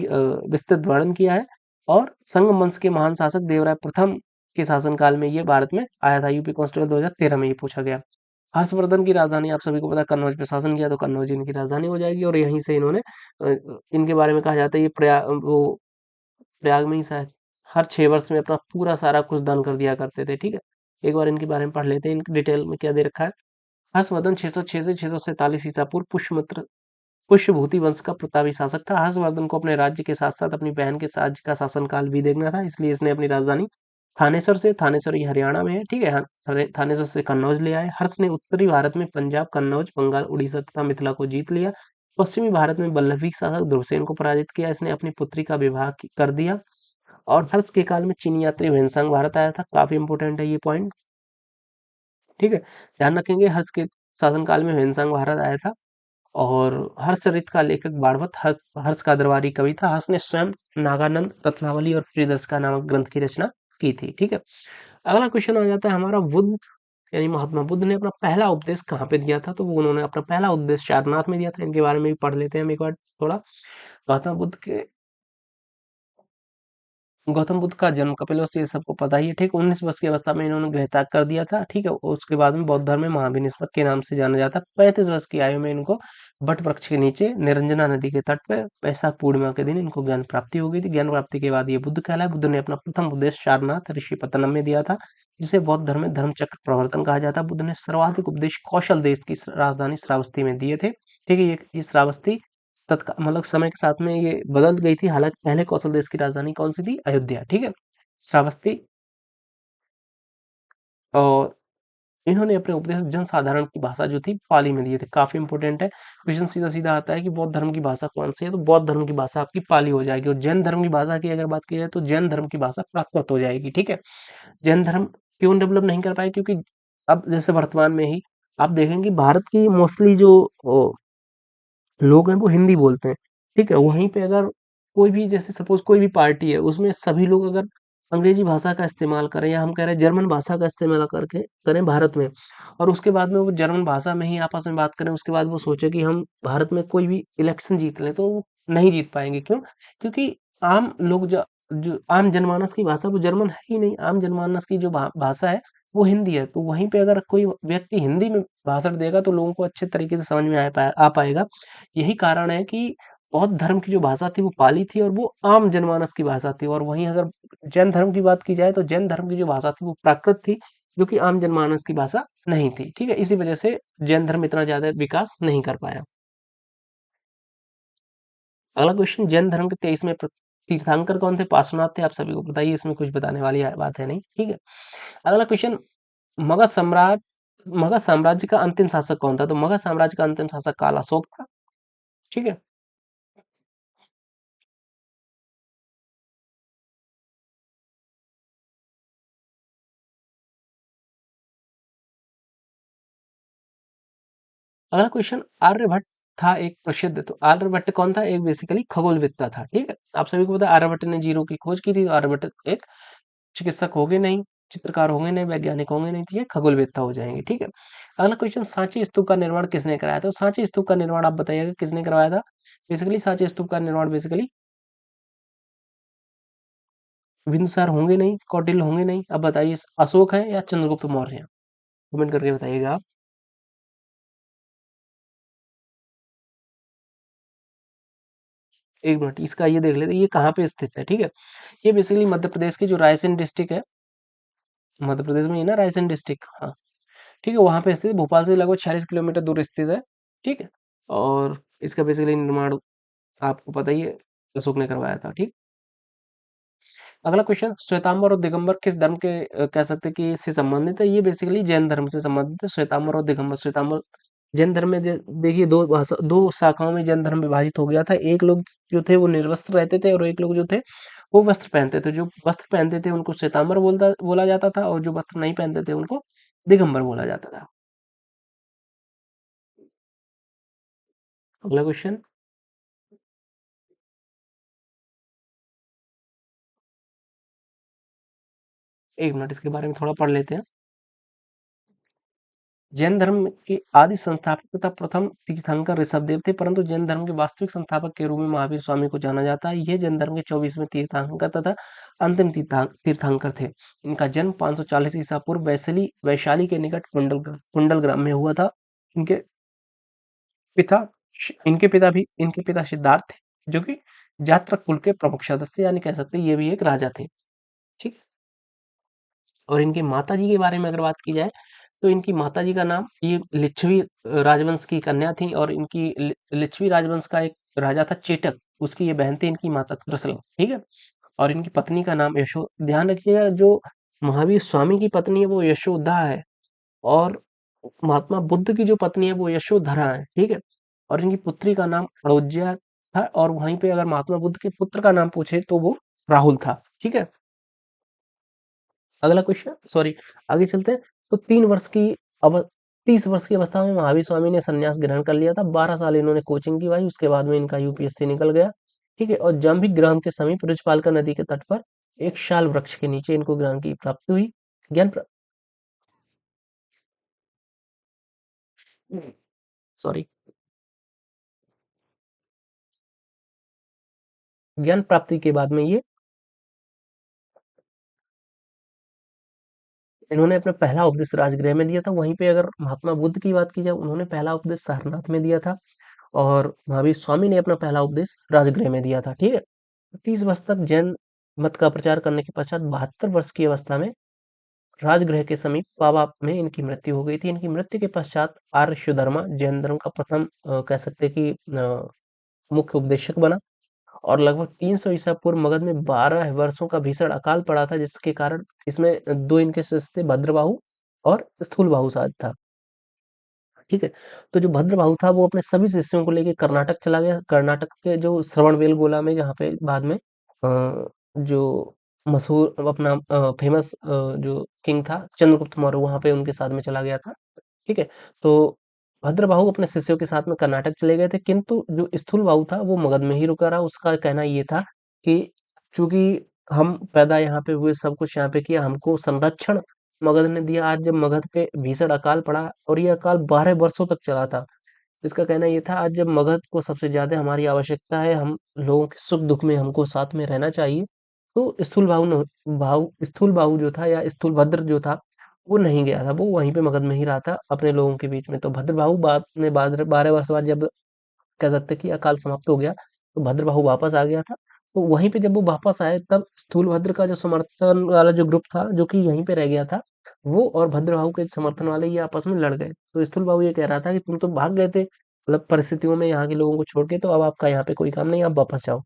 विस्तृत वर्णन किया है, और संगम वंश के महान शासक देवराय प्रथम के शासनकाल में ये भारत में आया था। यूपी कॉन्स्टेबल 2013 में ये पूछा गया। हर्षवर्धन की राजधानी आप सभी को पता है, कन्नौज पे शासन किया, तो कन्नौज इनकी राजधानी हो जाएगी। और यहीं से इन्होंने इनके बारे में कहा जाता है, ये प्रयाग में ही शायद हर 6 वर्ष में अपना पूरा सारा कुछ दान कर दिया करते थे। ठीक है, एक बार इनके बारे में पढ़ लेते हैं, इनकी डिटेल में क्या दे रखा है। हर्षवर्धन 606 से 647 ईसा पूर्व पुष्यभूति वंश का प्रतापी शासक था। हर्षवर्धन को अपने राज्य के साथ साथ अपनी बहन के राज्य का शासनकाल भी देखना था, इसलिए इसने अपनी राजधानी थानेश्वर ये हरियाणा में है। ठीक है, थानेश्वर से कन्नौज ले आए। हर्ष ने उत्तरी भारत में पंजाब, कन्नौज, बंगाल, उड़ीसा तथा मिथिला को जीत लिया। पश्चिमी भारत में बल्लभी शासक ध्रुवसेन को पराजित किया। इसने अपनी पुत्री का विवाह कर दिया। और हर्ष के काल में चीनी यात्री ह्वेनसांग भारत आया था। काफी इंपोर्टेंट है ये पॉइंट। ठीक है, ध्यान रखेंगे, हर्ष के शासनकाल में ह्वेनसांग भारत आया था। और हर्षचरित का लेखक बाणभट्ट हर्ष का दरबारी कवि था। हर्ष ने स्वयं नागानंद, रत्नावली और प्रियदर्शिका नामक ग्रंथ की रचना की थी। ठीक है, अगला क्वेश्चन आ जाता है हमारा, बुद्ध यानी महात्मा बुद्ध ने अपना पहला उपदेश कहाँ पे दिया था? तो वो उन्होंने अपना पहला उपदेश सारनाथ में दिया था। इनके बारे में भी पढ़ लेते हैं हम एक बार थोड़ा। महात्मा बुद्ध के गौतम बुद्ध का जन्म कपिलवस्तु ये सबको पता ही है, ठीक। 19 वर्ष की अवस्था में इन्होंने गृह त्याग कर दिया था, ठीक है। उसके बाद में बौद्ध धर्म में महाभिनिष्पक के नाम से जाना जाता। 35 वर्ष की आयु में इनको बट वृक्ष के नीचे निरंजना नदी के तट पे वैशाख पूर्णिमा के दिन इनको ज्ञान प्राप्ति हो गई थी। ज्ञान प्राप्ति के बाद ये बुद्ध कहलाए। बुद्ध ने अपना प्रथम उपदेश सारनाथ ऋषिपतनम में दिया था, जिसे बौद्ध धर्म में धर्म चक्र प्रवर्तन कहा जाता है। बुद्ध ने सर्वाधिक उपदेश कौशल देश की राजधानी श्रावस्ती में दिए थे, ठीक है। ये श्रावस्ती मतलब समय के साथ में ये बदल गई थी। हालांकि पहले कौशल देश की राजधानी कौन सी थी? अयोध्या, ठीक है। श्रावस्ती। और इन्होंने अपने उपदेश जनसाधारण की भाषा जो थी पाली में दिए थे। काफी इंपॉर्टेंट है। क्वेश्चन सीधा सीधा आता है कि बौद्ध धर्म की भाषा कौन सी है, तो बौद्ध धर्म की भाषा आपकी पाली हो जाएगी। और जैन धर्म की भाषा की अगर बात की जाए तो जैन धर्म की भाषा प्राकृत हो जाएगी, ठीक है। जैन धर्म क्यों डेवलप नहीं कर पाए? क्योंकि अब जैसे वर्तमान में ही आप देखेंगे भारत की मोस्टली जो लोग हैं वो हिंदी बोलते हैं, ठीक है। वहीं पे अगर कोई भी जैसे सपोज कोई भी पार्टी है उसमें सभी लोग अगर अंग्रेजी भाषा का इस्तेमाल करें, या हम कह रहे हैं जर्मन भाषा का इस्तेमाल करके करें भारत में, और उसके बाद में वो जर्मन भाषा में ही आपस में बात करें, उसके बाद वो सोचे कि हम भारत में कोई भी इलेक्शन जीत लें, तो वो नहीं जीत पाएंगे। क्यों? क्योंकि आम लोग जो आम जनमानस की भाषा वो जर्मन है ही नहीं। आम जनमानस की जो भाषा है वो हिंदी है। तो वहीं पे अगर कोई व्यक्ति हिंदी में भाषण देगा तो लोगों को अच्छे तरीके से समझ में आ पाएगा। यही कारण है कि बौद्ध धर्म की जो भाषा थी वो पाली थी, और वो आम जनमानस की भाषा थी। और वहीं अगर जैन धर्म की बात की जाए तो जैन धर्म की जो भाषा थी वो प्राकृत थी, जो कि आम जनमानस की भाषा नहीं थी, ठीक है। इसी वजह से जैन धर्म इतना ज्यादा विकास नहीं कर पाया। अगला क्वेश्चन, जैन धर्म के 23वें तीर्थंकर कौन थे? पार्श्वनाथ थे। आप सभी को बताइए, इसमें कुछ बताने वाली बात है नहीं, ठीक है। अगला क्वेश्चन, मगध सम्राट मगध साम्राज्य का अंतिम शासक कौन था? तो मगध साम्राज्य का अंतिम शासक काला अशोक था, ठीक है। अगला क्वेश्चन, आर्यभट्ट था एक प्रसिद्ध, तो आर्यभट्ट कौन था? एक बेसिकली खगोलवेत्ता था, ठीक है। आप सभी को पता है आर्यभट्ट ने जीरो की खोज की थी। तो आर्यभट्ट एक चिकित्सक होंगे नहीं, चित्रकार होंगे नहीं, वैज्ञानिक होंगे नहीं, तो ये खगोलवेत्ता हो जाएंगे, ठीक है। अगला क्वेश्चन, सांची स्तूप का निर्माण किसने कराया था? तो सांची स्तूप का निर्माण आप बताइएगा किसने करवाया था? बेसिकली सांची स्तूप का निर्माण बेसिकली बिंदुसार होंगे नहीं, कौटिल्य होंगे नहीं। अब बताइए अशोक है या चंद्रगुप्त मौर्य है? कमेंट करके बताइएगा आप। एक मिनट, इसका ये देख लेते हैं, ये कहाँ पे स्थित है, ठीक है। ये बेसिकली मध्य प्रदेश की जो रायसेन डिस्ट्रिक्ट है, मध्य प्रदेश में ही ना रायसेन डिस्ट्रिक्ट, हाँ, ठीक है, वहां पे स्थित, भोपाल से लगभग 46 किलोमीटर दूर स्थित है, ठीक है। और इसका बेसिकली निर्माण आपको पता ही है, अशोक ने करवाया था, ठीक। अगला क्वेश्चन, श्वेतांबर और दिगंबर किस धर्म के कह सकते हैं कि इससे संबंधित है? ये बेसिकली जैन धर्म से संबंधित है, श्वेतांबर और दिगंबर। श्वेतांबर जैन धर्म में देखिए दो शाखाओं में जैन धर्म विभाजित हो गया था। एक लोग जो थे वो निर्वस्त्र रहते थे, और एक लोग जो थे वो वस्त्र पहनते थे। जो वस्त्र पहनते थे उनको श्वेतांबर बोला जाता था, और जो वस्त्र नहीं पहनते थे उनको दिगंबर बोला जाता था। अगला क्वेश्चन, एक मिनट इसके बारे में थोड़ा पढ़ लेते हैं। जैन धर्म के आदि संस्थापक तथा प्रथम तीर्थंकर ऋषभदेव थे, परंतु जैन धर्म के वास्तविक संस्थापक के रूप में महावीर स्वामी को जाना जाता है। ये जैन धर्म के 24वें तीर्थंकर तथा अंतिम तीर्थंकर थे। इनका जन्म 540 ईसा पूर्व वैशाली वैशाली के निकट कुंडल ग्राम में हुआ था। इनके पिता इनके पिता सिद्धार्थ थे, जो कि जात्रक कुल के प्रमुख सदस्य, यानी कह सकते हैं ये भी एक राजा थे, ठीक। और इनके माताजी के बारे में अगर बात की जाए तो इनकी माताजी का नाम, ये लिच्छवी राजवंश की कन्या थी, और इनकी लिच्छवी राजवंश का एक राजा था चेटक, उसकी ये बहन थी इनकी माता त्रिशला, ठीक है। और इनकी पत्नी का नाम ध्यान रखिएगा, जो महावीर स्वामी की पत्नी है वो यशोदा है, और महात्मा बुद्ध की जो पत्नी है वो यशोधरा है, ठीक है। और इनकी पुत्री का नाम अड़ोज्या था, और वहीं पे अगर महात्मा बुद्ध के पुत्र का नाम पूछे तो वो राहुल था, ठीक है। अगला क्वेश्चन, सॉरी, आगे चलते हैं। तो 30 वर्ष की अवस्था में महावीर स्वामी ने संन्यास ग्रहण कर लिया था। 12 साल इन्होंने कोचिंग की भाई, उसके बाद में इनका यूपीएससी निकल गया, ठीक है। और जाम्बिक ग्राम के समीप रुचपालका नदी के तट पर एक शाल वृक्ष के नीचे इनको ज्ञान की प्राप्ति हुई। ज्ञान सॉरी, ज्ञान प्राप्ति के बाद में ये इन्होंने अपना पहला उपदेश राजगृह में दिया था। वहीं पे अगर महात्मा बुद्ध की बात की जाए, उन्होंने पहला उपदेश सारनाथ में दिया था और महावीर स्वामी ने अपना पहला उपदेश राजगृह में दिया था। ठीक है, 30 वर्ष तक जैन मत का प्रचार करने के पश्चात 72 वर्ष की अवस्था में राजगृह के समीप पावा में इनकी मृत्यु हो गई थी। इनकी मृत्यु के पश्चात आर्य शुद्धर्मा जैन धर्म का प्रथम कह सकते हैं कि मुख्य उपदेशक बना और लगभग 300 ईसा पूर्व मगध में 12 वर्षों का भीषण अकाल पड़ा था, जिसके कारण इसमें दो इनके शिष्य थे, भद्रबाहु और स्थूलबाहु शायद था। ठीक है, तो जो भद्रबाहु था वो अपने सभी शिष्यों को लेके कर्नाटक चला गया। कर्नाटक के जो श्रवणबेलगोला में, जहाँ पे बाद में जो मशहूर अपना फेमस जो किंग था चंद्रगुप्त मौर्य, वहां पे उनके साथ में चला गया था। ठीक है, तो भद्रबाहु अपने शिष्यों के साथ में कर्नाटक चले गए थे, किंतु जो स्थूलबाहु था वो मगध में ही रुका रहा। उसका कहना ये था कि चूंकि हम पैदा यहाँ पे हुए, सब कुछ यहाँ पे किया, हमको संरक्षण मगध ने दिया। आज जब मगध पे भीषण अकाल पड़ा और ये अकाल 12 वर्षों तक चला था, इसका कहना ये था आज जब मगध को सबसे ज्यादा हमारी आवश्यकता है, हम लोगों के सुख दुख में हमको साथ में रहना चाहिए, तो स्थूल बाहु जो था या स्थूल भद्र जो था वो नहीं गया था, वो वहीं पे मगध में ही रहा था अपने लोगों के बीच में। तो भद्रबाहु बाद में 12 वर्ष बाद जब कह सकते हैं कि अकाल समाप्त हो गया, तो भद्रबाहु वापस आ गया था। तो वहीं पे जब वो वापस आए, तब स्थूलभद्र का जो समर्थन वाला जो ग्रुप था जो कि यहीं पे रह गया था, वो और भद्रबाहु के समर्थन वाले ये आपस में लड़ गए। तो स्थूलबाहु ये कह रहा था कि तुम तो भाग गए थे मतलब परिस्थितियों में यहाँ के लोगों को छोड़ के, तो अब आपका यहाँ पे कोई काम नहीं, आप वापस जाओ।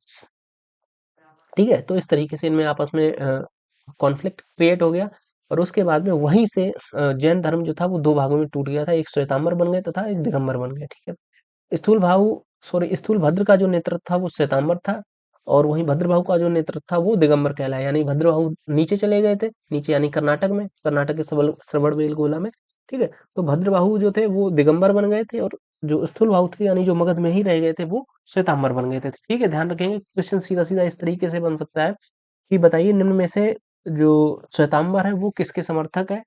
ठीक है, तो इस तरीके से इनमें आपस में कॉन्फ्लिक्ट क्रिएट हो गया और उसके बाद में वहीं से जैन धर्म जो था वो दो भागों में टूट गया था। एक श्वेतांबर बन गए तथा एक दिगंबर बन गए। ठीक है, स्थूलभद्र का जो नेतृत्व था वो श्वेतांबर था और वहीं भद्रबाहु का जो नेतृत्व था वो दिगंबर कहलाया। यानी भद्रबाहु नीचे चले गए थे, नीचे यानी कर्नाटक में, कर्नाटक के श्रवणबेलगोला में। ठीक है, तो भद्रबाहु जो थे वो दिगंबर बन गए थे और जो स्थूलबाहु थे यानी जो मगध में ही रह गए थे वो श्वेतांबर बन गए थे। ठीक है, ध्यान रखेंगे क्वेश्चन सीधा सीधा इस तरीके से बन सकता है कि बताइए निम्न में से जो श्वेतांबर है वो किसके समर्थक है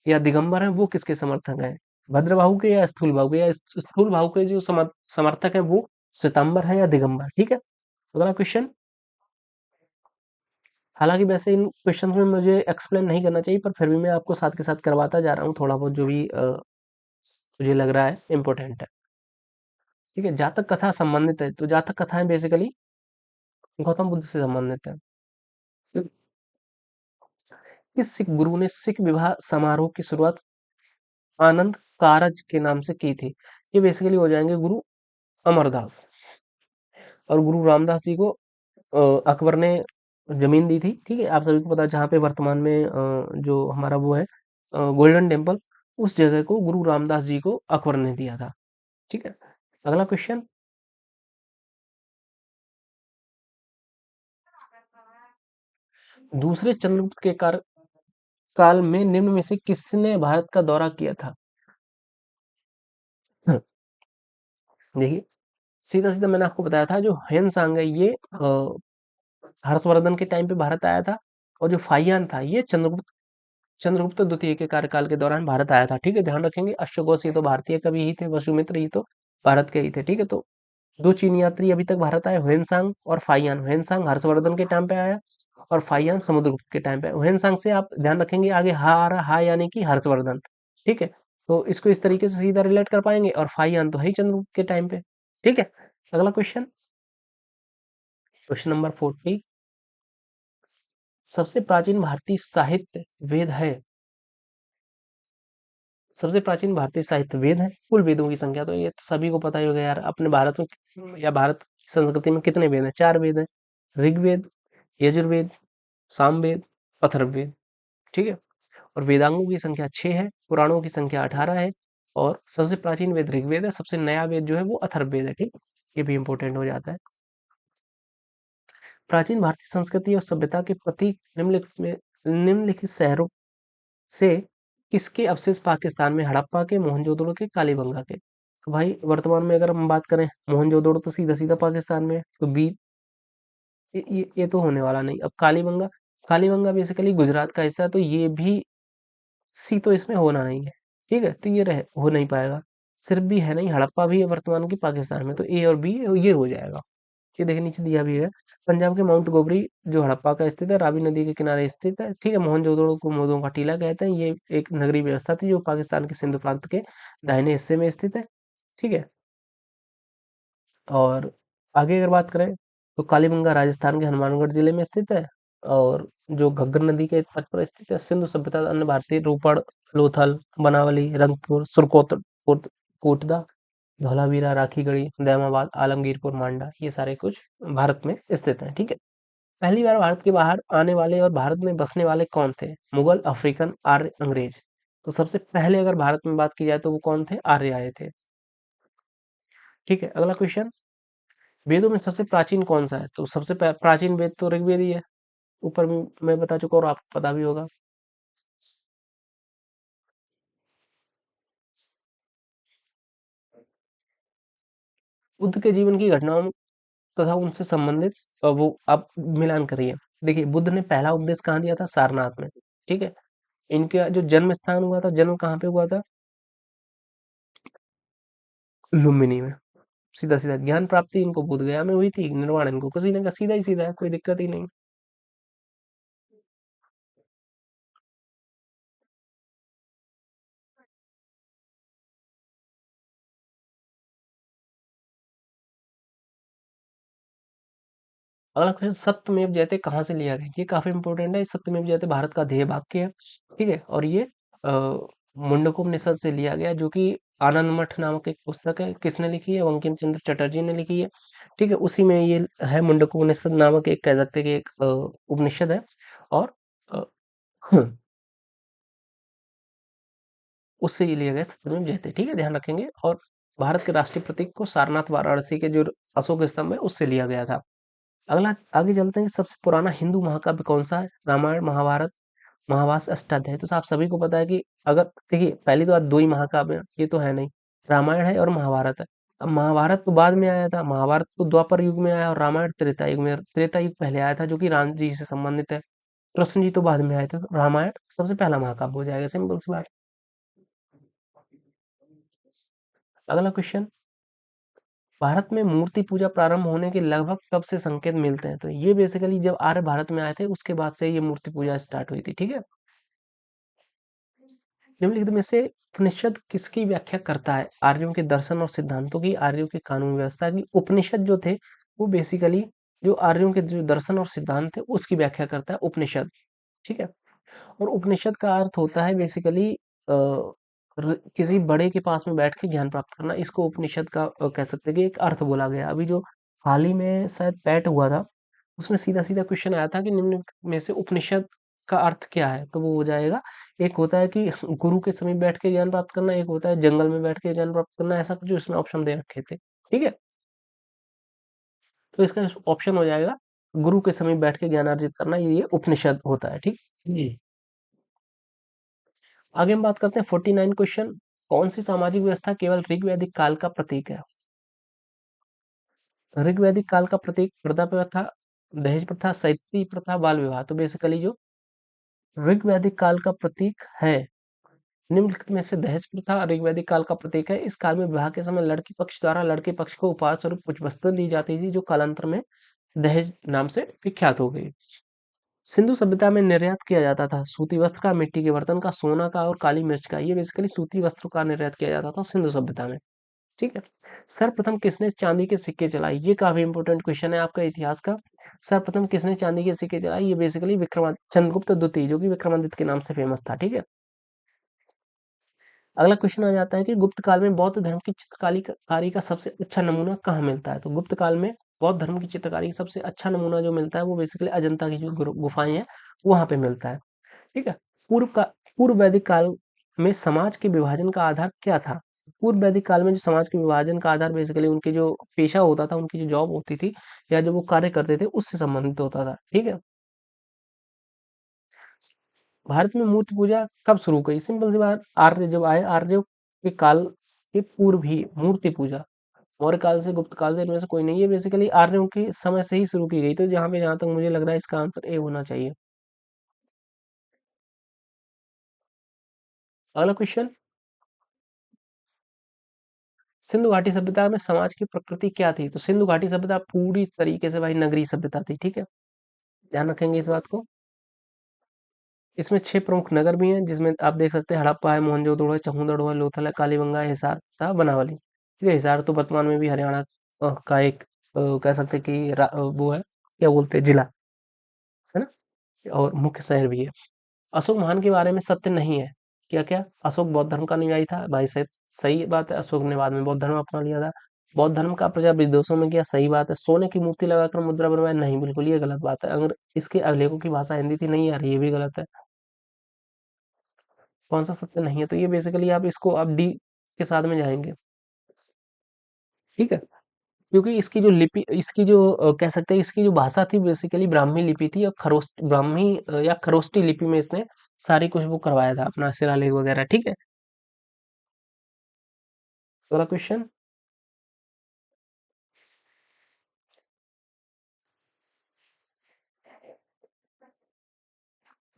या दिगंबर है वो किसके समर्थक है, भद्रबाहु के या स्थूलबाहु के, या स्थूलबाहु के जो समर्थक है वो श्वेतांबर है या दिगंबर। ठीक है, अगला क्वेश्चन। हालांकि वैसे इन क्वेश्चन में मुझे एक्सप्लेन नहीं करना चाहिए, पर फिर भी मैं आपको साथ के साथ करवाता जा रहा हूँ थोड़ा बहुत जो भी मुझे लग रहा है इम्पोर्टेंट है। ठीक है, जातक कथा संबंधित है, तो जातक कथाएं बेसिकली गौतम बुद्ध से संबंधित है। किस सिख गुरु ने सिख विवाह समारोह की शुरुआत आनंद कारज के नाम से की थी? ये बेसिकली हो जाएंगे गुरु अमरदास। और गुरु रामदास जी को अकबर ने जमीन दी थी। ठीक है, आप सभी को पता है जहाँ पे वर्तमान में जो हमारा वो है गोल्डन टेम्पल, उस जगह को गुरु रामदास जी को अकबर ने दिया था। ठीक है, अगला क्वेश्चन। दूसरे चंद्रगुप्त के काल में निम्न में से किसने भारत का दौरा किया था? हम्म, देखिए, सीधा सीधा मैंने आपको बताया था जो हेन सांग है ये हर्षवर्धन के टाइम पे भारत आया था और जो फाहियान था ये चंद्रगुप्त द्वितीय के कार्यकाल के दौरान भारत आया था। ठीक है, ध्यान रखेंगे अश्वघोष ये तो भारतीय कवि ही थे, वसुमित्र ये तो भारत के ही थे। ठीक है, तो दो चीनी यात्री अभी तक भारत आए, ह्वेनसांग और फाहियान। ह्वेनसांग हर्षवर्धन के टाइम पे आया और फाहियान समुद्रगुप्त के टाइम पे। ह्वेनसांग से आप ध्यान रखेंगे आगे हा आ रहा, हा यानी कि हर्षवर्धन। ठीक है, तो इसको इस तरीके से सीधा रिलेट कर पाएंगे और फाहियान तो है ही चंद्रगुप्त के टाइम पे। ठीक है, अगला क्वेश्चन, क्वेश्चन नंबर 40। सबसे प्राचीन भारतीय साहित्य वेद है? सबसे प्राचीन भारतीय साहित्य वेद है। कुल वेदों की संख्या तो ये तो सभी को पता ही होगा यार, अपने भारत में या भारत की संस्कृति में कितने वेद हैं? 4 वेद हैं, ऋग्वेद, यजुर्वेद, सामवेद, अथर्ववेद। ठीक है, और वेदांगों की संख्या 6 है, पुराणों की संख्या 18 है और सबसे प्राचीन वेद ऋग्वेद है, सबसे नया वेद जो है वो अथर्ववेद है। ठीक, ये भी इंपॉर्टेंट हो जाता है। प्राचीन भारतीय संस्कृति और सभ्यता के प्रतीक निम्नलिखित शहरों से किसके अवशेष पाकिस्तान में? हड़प्पा के, मोहनजोदड़ो के, कालीबंगा के। तो भाई वर्तमान में अगर हम बात करें, मोहनजोदड़ो तो सीधा सीधा पाकिस्तान में है, तो बी ये तो होने वाला नहीं। अब कालीबंगा, कालीबंगा बेसिकली गुजरात का हिस्सा है, तो ये भी सी तो इसमें होना नहीं है। ठीक है, तो ये हो नहीं पाएगा। सिर्फ भी है नहीं, हड़प्पा भी है वर्तमान की पाकिस्तान में, तो ए और बी ये हो जाएगा। ये देखिए नीचे दिया भी है, पंजाब के माउंट गोबरी जो हड़प्पा का स्थित है, रावी नदी के किनारे स्थित है, ठीक है। मोहनजोदड़ो को मोदों का टीला कहते हैं। ये एक नगरीय व्यवस्था थी जो पाकिस्तान के सिंधु प्रांत के दाहिने हिस्से में स्थित है, ठीक है। और आगे अगर बात करें तो कालीबंगा राजस्थान के हनुमानगढ़ जिले में स्थित है, और जो घग्गर नदी के तट पर स्थित है। सिंधु सभ्यता अन्य भारतीय रूपड़, लोथल, बनावली, रंगपुर, सुरकोत, कोटदा, धौलावीरा, राखीगढ़ी, दैमाबाद, आलमगीरपुर, मांडा, ये सारे कुछ भारत में स्थित हैं, ठीक है। पहली बार भारत के बाहर आने वाले और भारत में बसने वाले कौन थे? मुगल, अफ्रीकन, आर्य, अंग्रेज। तो सबसे पहले अगर भारत में बात की जाए तो वो कौन थे? आर्य आए थे, ठीक है। अगला क्वेश्चन, वेदों में सबसे प्राचीन कौन सा है? तो सबसे प्राचीन वेद तो ऋग्वेद ही है, ऊपर भी मैं बता चुका और आपको पता भी होगा। बुद्ध के जीवन की घटनाओं तथा उनसे संबंधित वो आप मिलान करिए। देखिए, बुद्ध ने पहला उपदेश कहाँ दिया था? सारनाथ में, ठीक है। इनका जो जन्म स्थान हुआ था, जन्म कहाँ पे हुआ था? लुम्बिनी में। सीधा सीधा ज्ञान प्राप्ति इनको बोध गया में हुई थी, निर्वाण इनको किसी ने का सीधा ही सीधा है, कोई दिक्कत ही नहीं। अगला क्वेश्चन, सत्यमेव जयते कहाँ से लिया गया? ये काफी इंपॉर्टेंट है। सत्यमेव जयते भारत का ध्येय वाक्य है, ठीक है। और ये मुंडकोपनिषद से लिया गया, जो कि आनंद मठ नामक एक पुस्तक है। किसने लिखी है? बंकिम चंद्र चटर्जी ने लिखी है, ठीक है। उसी में ये है, मुंडकोपनिषद नामक एक, कह सकते हैं कि एक उपनिषद है। और अ, हम्म, उससे ये लिया गया सत्यमेव जयते, ठीक है, ध्यान रखेंगे। और भारत के राष्ट्रीय प्रतीक को सारनाथ वाराणसी के जो अशोक स्तंभ है उससे लिया गया था। अगला आगे चलते हैं कि सबसे पुराना हिंदू महाकाव्य कौन सा है? रामायण, महाभारत, महाभारत, अष्टाध्यायी। तो आप सभी को पता है कि अगर देखिए, पहली तो बात, दो ही महाकाव्य हैं, ये तो है नहीं। रामायण है और महाभारत है। अब महाभारत तो बाद में आया था, महाभारत तो द्वापर युग में आया, और रामायण त्रेता युग में। त्रेता युग पहले आया था, जो कि राम जी से संबंधित है। कृष्ण जी तो बाद में आए थे। तो रामायण सबसे पहला महाकाव्य हो जाएगा, सिंपल सी बात। अगला क्वेश्चन, भारत में मूर्ति पूजा प्रारंभ होने के लगभग कब से संकेत मिलते हैं? तो ये बेसिकली जब आर्य भारत में आए थे उसके बाद से ये मूर्ति पूजा स्टार्ट हुई थी, ठीक है। निम्नलिखित में से उपनिषद किसकी व्याख्या करता है? आर्यों के दर्शन और सिद्धांतों की, आर्यों के कानून व्यवस्था की। उपनिषद जो थे वो बेसिकली जो आर्यों के जो दर्शन और सिद्धांत थे उसकी व्याख्या करता है उपनिषद, ठीक है। और उपनिषद का अर्थ होता है बेसिकली किसी बड़े के पास में बैठ के ज्ञान प्राप्त करना। इसको उपनिषद का कह सकते हैं कि एक अर्थ बोला गया। अभी जो हाल ही में शायद पैट हुआ था, उसमें सीधा सीधा क्वेश्चन आया था कि निम्न में से उपनिषद का अर्थ क्या है? तो वो हो जाएगा, एक होता है कि गुरु के समीप बैठ के ज्ञान प्राप्त करना, एक होता है जंगल में बैठ के ज्ञान प्राप्त करना। ऐसा कुछ उसमें ऑप्शन दे रखे थे, ठीक है। तो इसका ऑप्शन हो जाएगा, गुरु के समीप बैठ के ज्ञान अर्जित करना, ये उपनिषद होता है, ठीक जी। आगे हम बात करते हैं 49 क्वेश्चन, कौन सी सामाजिक व्यवस्था केवल ऋग्वैदिक काल का प्रतीक है? ऋग्वैदिक काल का प्रतीक प्रथा प्रथा, दहेज प्रथा, सती प्रथा, बाल विवाह। तो बेसिकली जो ऋग्वैदिक काल का प्रतीक है, निम्नलिखित में से दहेज प्रथा ऋग्वैदिक काल का प्रतीक है। इस काल में विवाह के समय लड़की पक्ष द्वारा लड़के पक्ष को उपहार स्वरूप कुछ वस्तु दी जाती थी, जो कालांतर में दहेज नाम से विख्यात हो गई। सिंधु सभ्यता में निर्यात किया जाता था सूती वस्त्र का, मिट्टी के बर्तन का, सोना का और काली मिर्च का। ये बेसिकली सूती वस्त्रों का निर्यात किया जाता था सिंधु सभ्यता में, ठीक है। सर्वप्रथम किसने चांदी के सिक्के चलाए? ये काफी इंपॉर्टेंट क्वेश्चन है आपका इतिहास का। सर्वप्रथम किसने चांदी के सिक्के चलाए? ये बेसिकली विक्रमादित्य, चंद्रगुप्त द्वितीय, जो कि विक्रमादित्य के नाम से फेमस था, ठीक है। अगला क्वेश्चन आ जाता है कि गुप्त काल में बौद्ध धर्म की चित्रकारी कारी का सबसे अच्छा नमूना कहाँ मिलता है? तो गुप्त काल में बौद्ध धर्म की चित्रकारी का सबसे अच्छा नमूना जो मिलता है वो बेसिकली अजंता की जो गुफाएं हैं वहां पे मिलता है, ठीक है। पूर्व का पूर्व वैदिक काल में समाज के विभाजन का आधार क्या था? पूर्व वैदिक काल में जो समाज के विभाजन का आधार बेसिकली उनके जो पेशा होता था, उनकी जो जॉब होती थी या जो वो कार्य करते थे उससे संबंधित होता था, ठीक है। भारत में मूर्ति पूजा कब शुरू हुई? सिंपल सी बात, आर्य जब आए, आर्यों के काल के पूर्व ही मूर्ति पूजा, मौर्य काल से गुप्त काल से इनमें से कोई नहीं है, बेसिकली आर्यों के समय से ही शुरू की गई। तो जहां तक मुझे लग रहा है इसका आंसर ए होना चाहिए। अगला क्वेश्चन, सिंधु घाटी सभ्यता में समाज की प्रकृति क्या थी? तो सिंधु घाटी सभ्यता पूरी तरीके से भाई नगरीय सभ्यता थी, ठीक है? ध्यान रखेंगे इस बात को। इसमें 6 प्रमुख नगर भी हैं, जिसमें आप देख सकते हैं हड़प्पा है, मोहनजोदड़ो है, चमुंदड़ो है, लोथल है, कालीबंगा है, हिसार तथा बनावली। ठीक है, हिसार तो वर्तमान में भी हरियाणा का एक कह सकते हैं कि वो है, क्या बोलते हैं, जिला, है ना? और मुख्य शहर भी है। अशोक महान के बारे में सत्य नहीं है। क्या-क्या? अशोक बौद्ध धर्म का अनुयायी था। भाई साहब सही बात है, अशोक ने बाद में बौद्ध धर्म अपना लिया था। बौद्ध धर्म का प्रचार विदेशों में किया, सही बात है। सोने की मूर्ति लगाकर मुद्रा बनवाया, नहीं, बिल्कुल ये गलत बात है। अगर इसके अभिलेखों की भाषा हिंदी थी, नहीं आ रही, ये भी गलत है। कौन सा सत्य नहीं है? तो ये बेसिकली आप इसको आप डी के साथ में जाएँगे, ठीक है? क्योंकि इसकी जो लिपि इसकी जो कह सकते हैं इसकी जो भाषा थी बेसिकली ब्राह्मी लिपि थी और ब्राह्मी या खरोष्टी लिपि में इसने सारी कुछ वो करवाया था अपना शिलालेख वगैरह, ठीक है? अगला क्वेश्चन।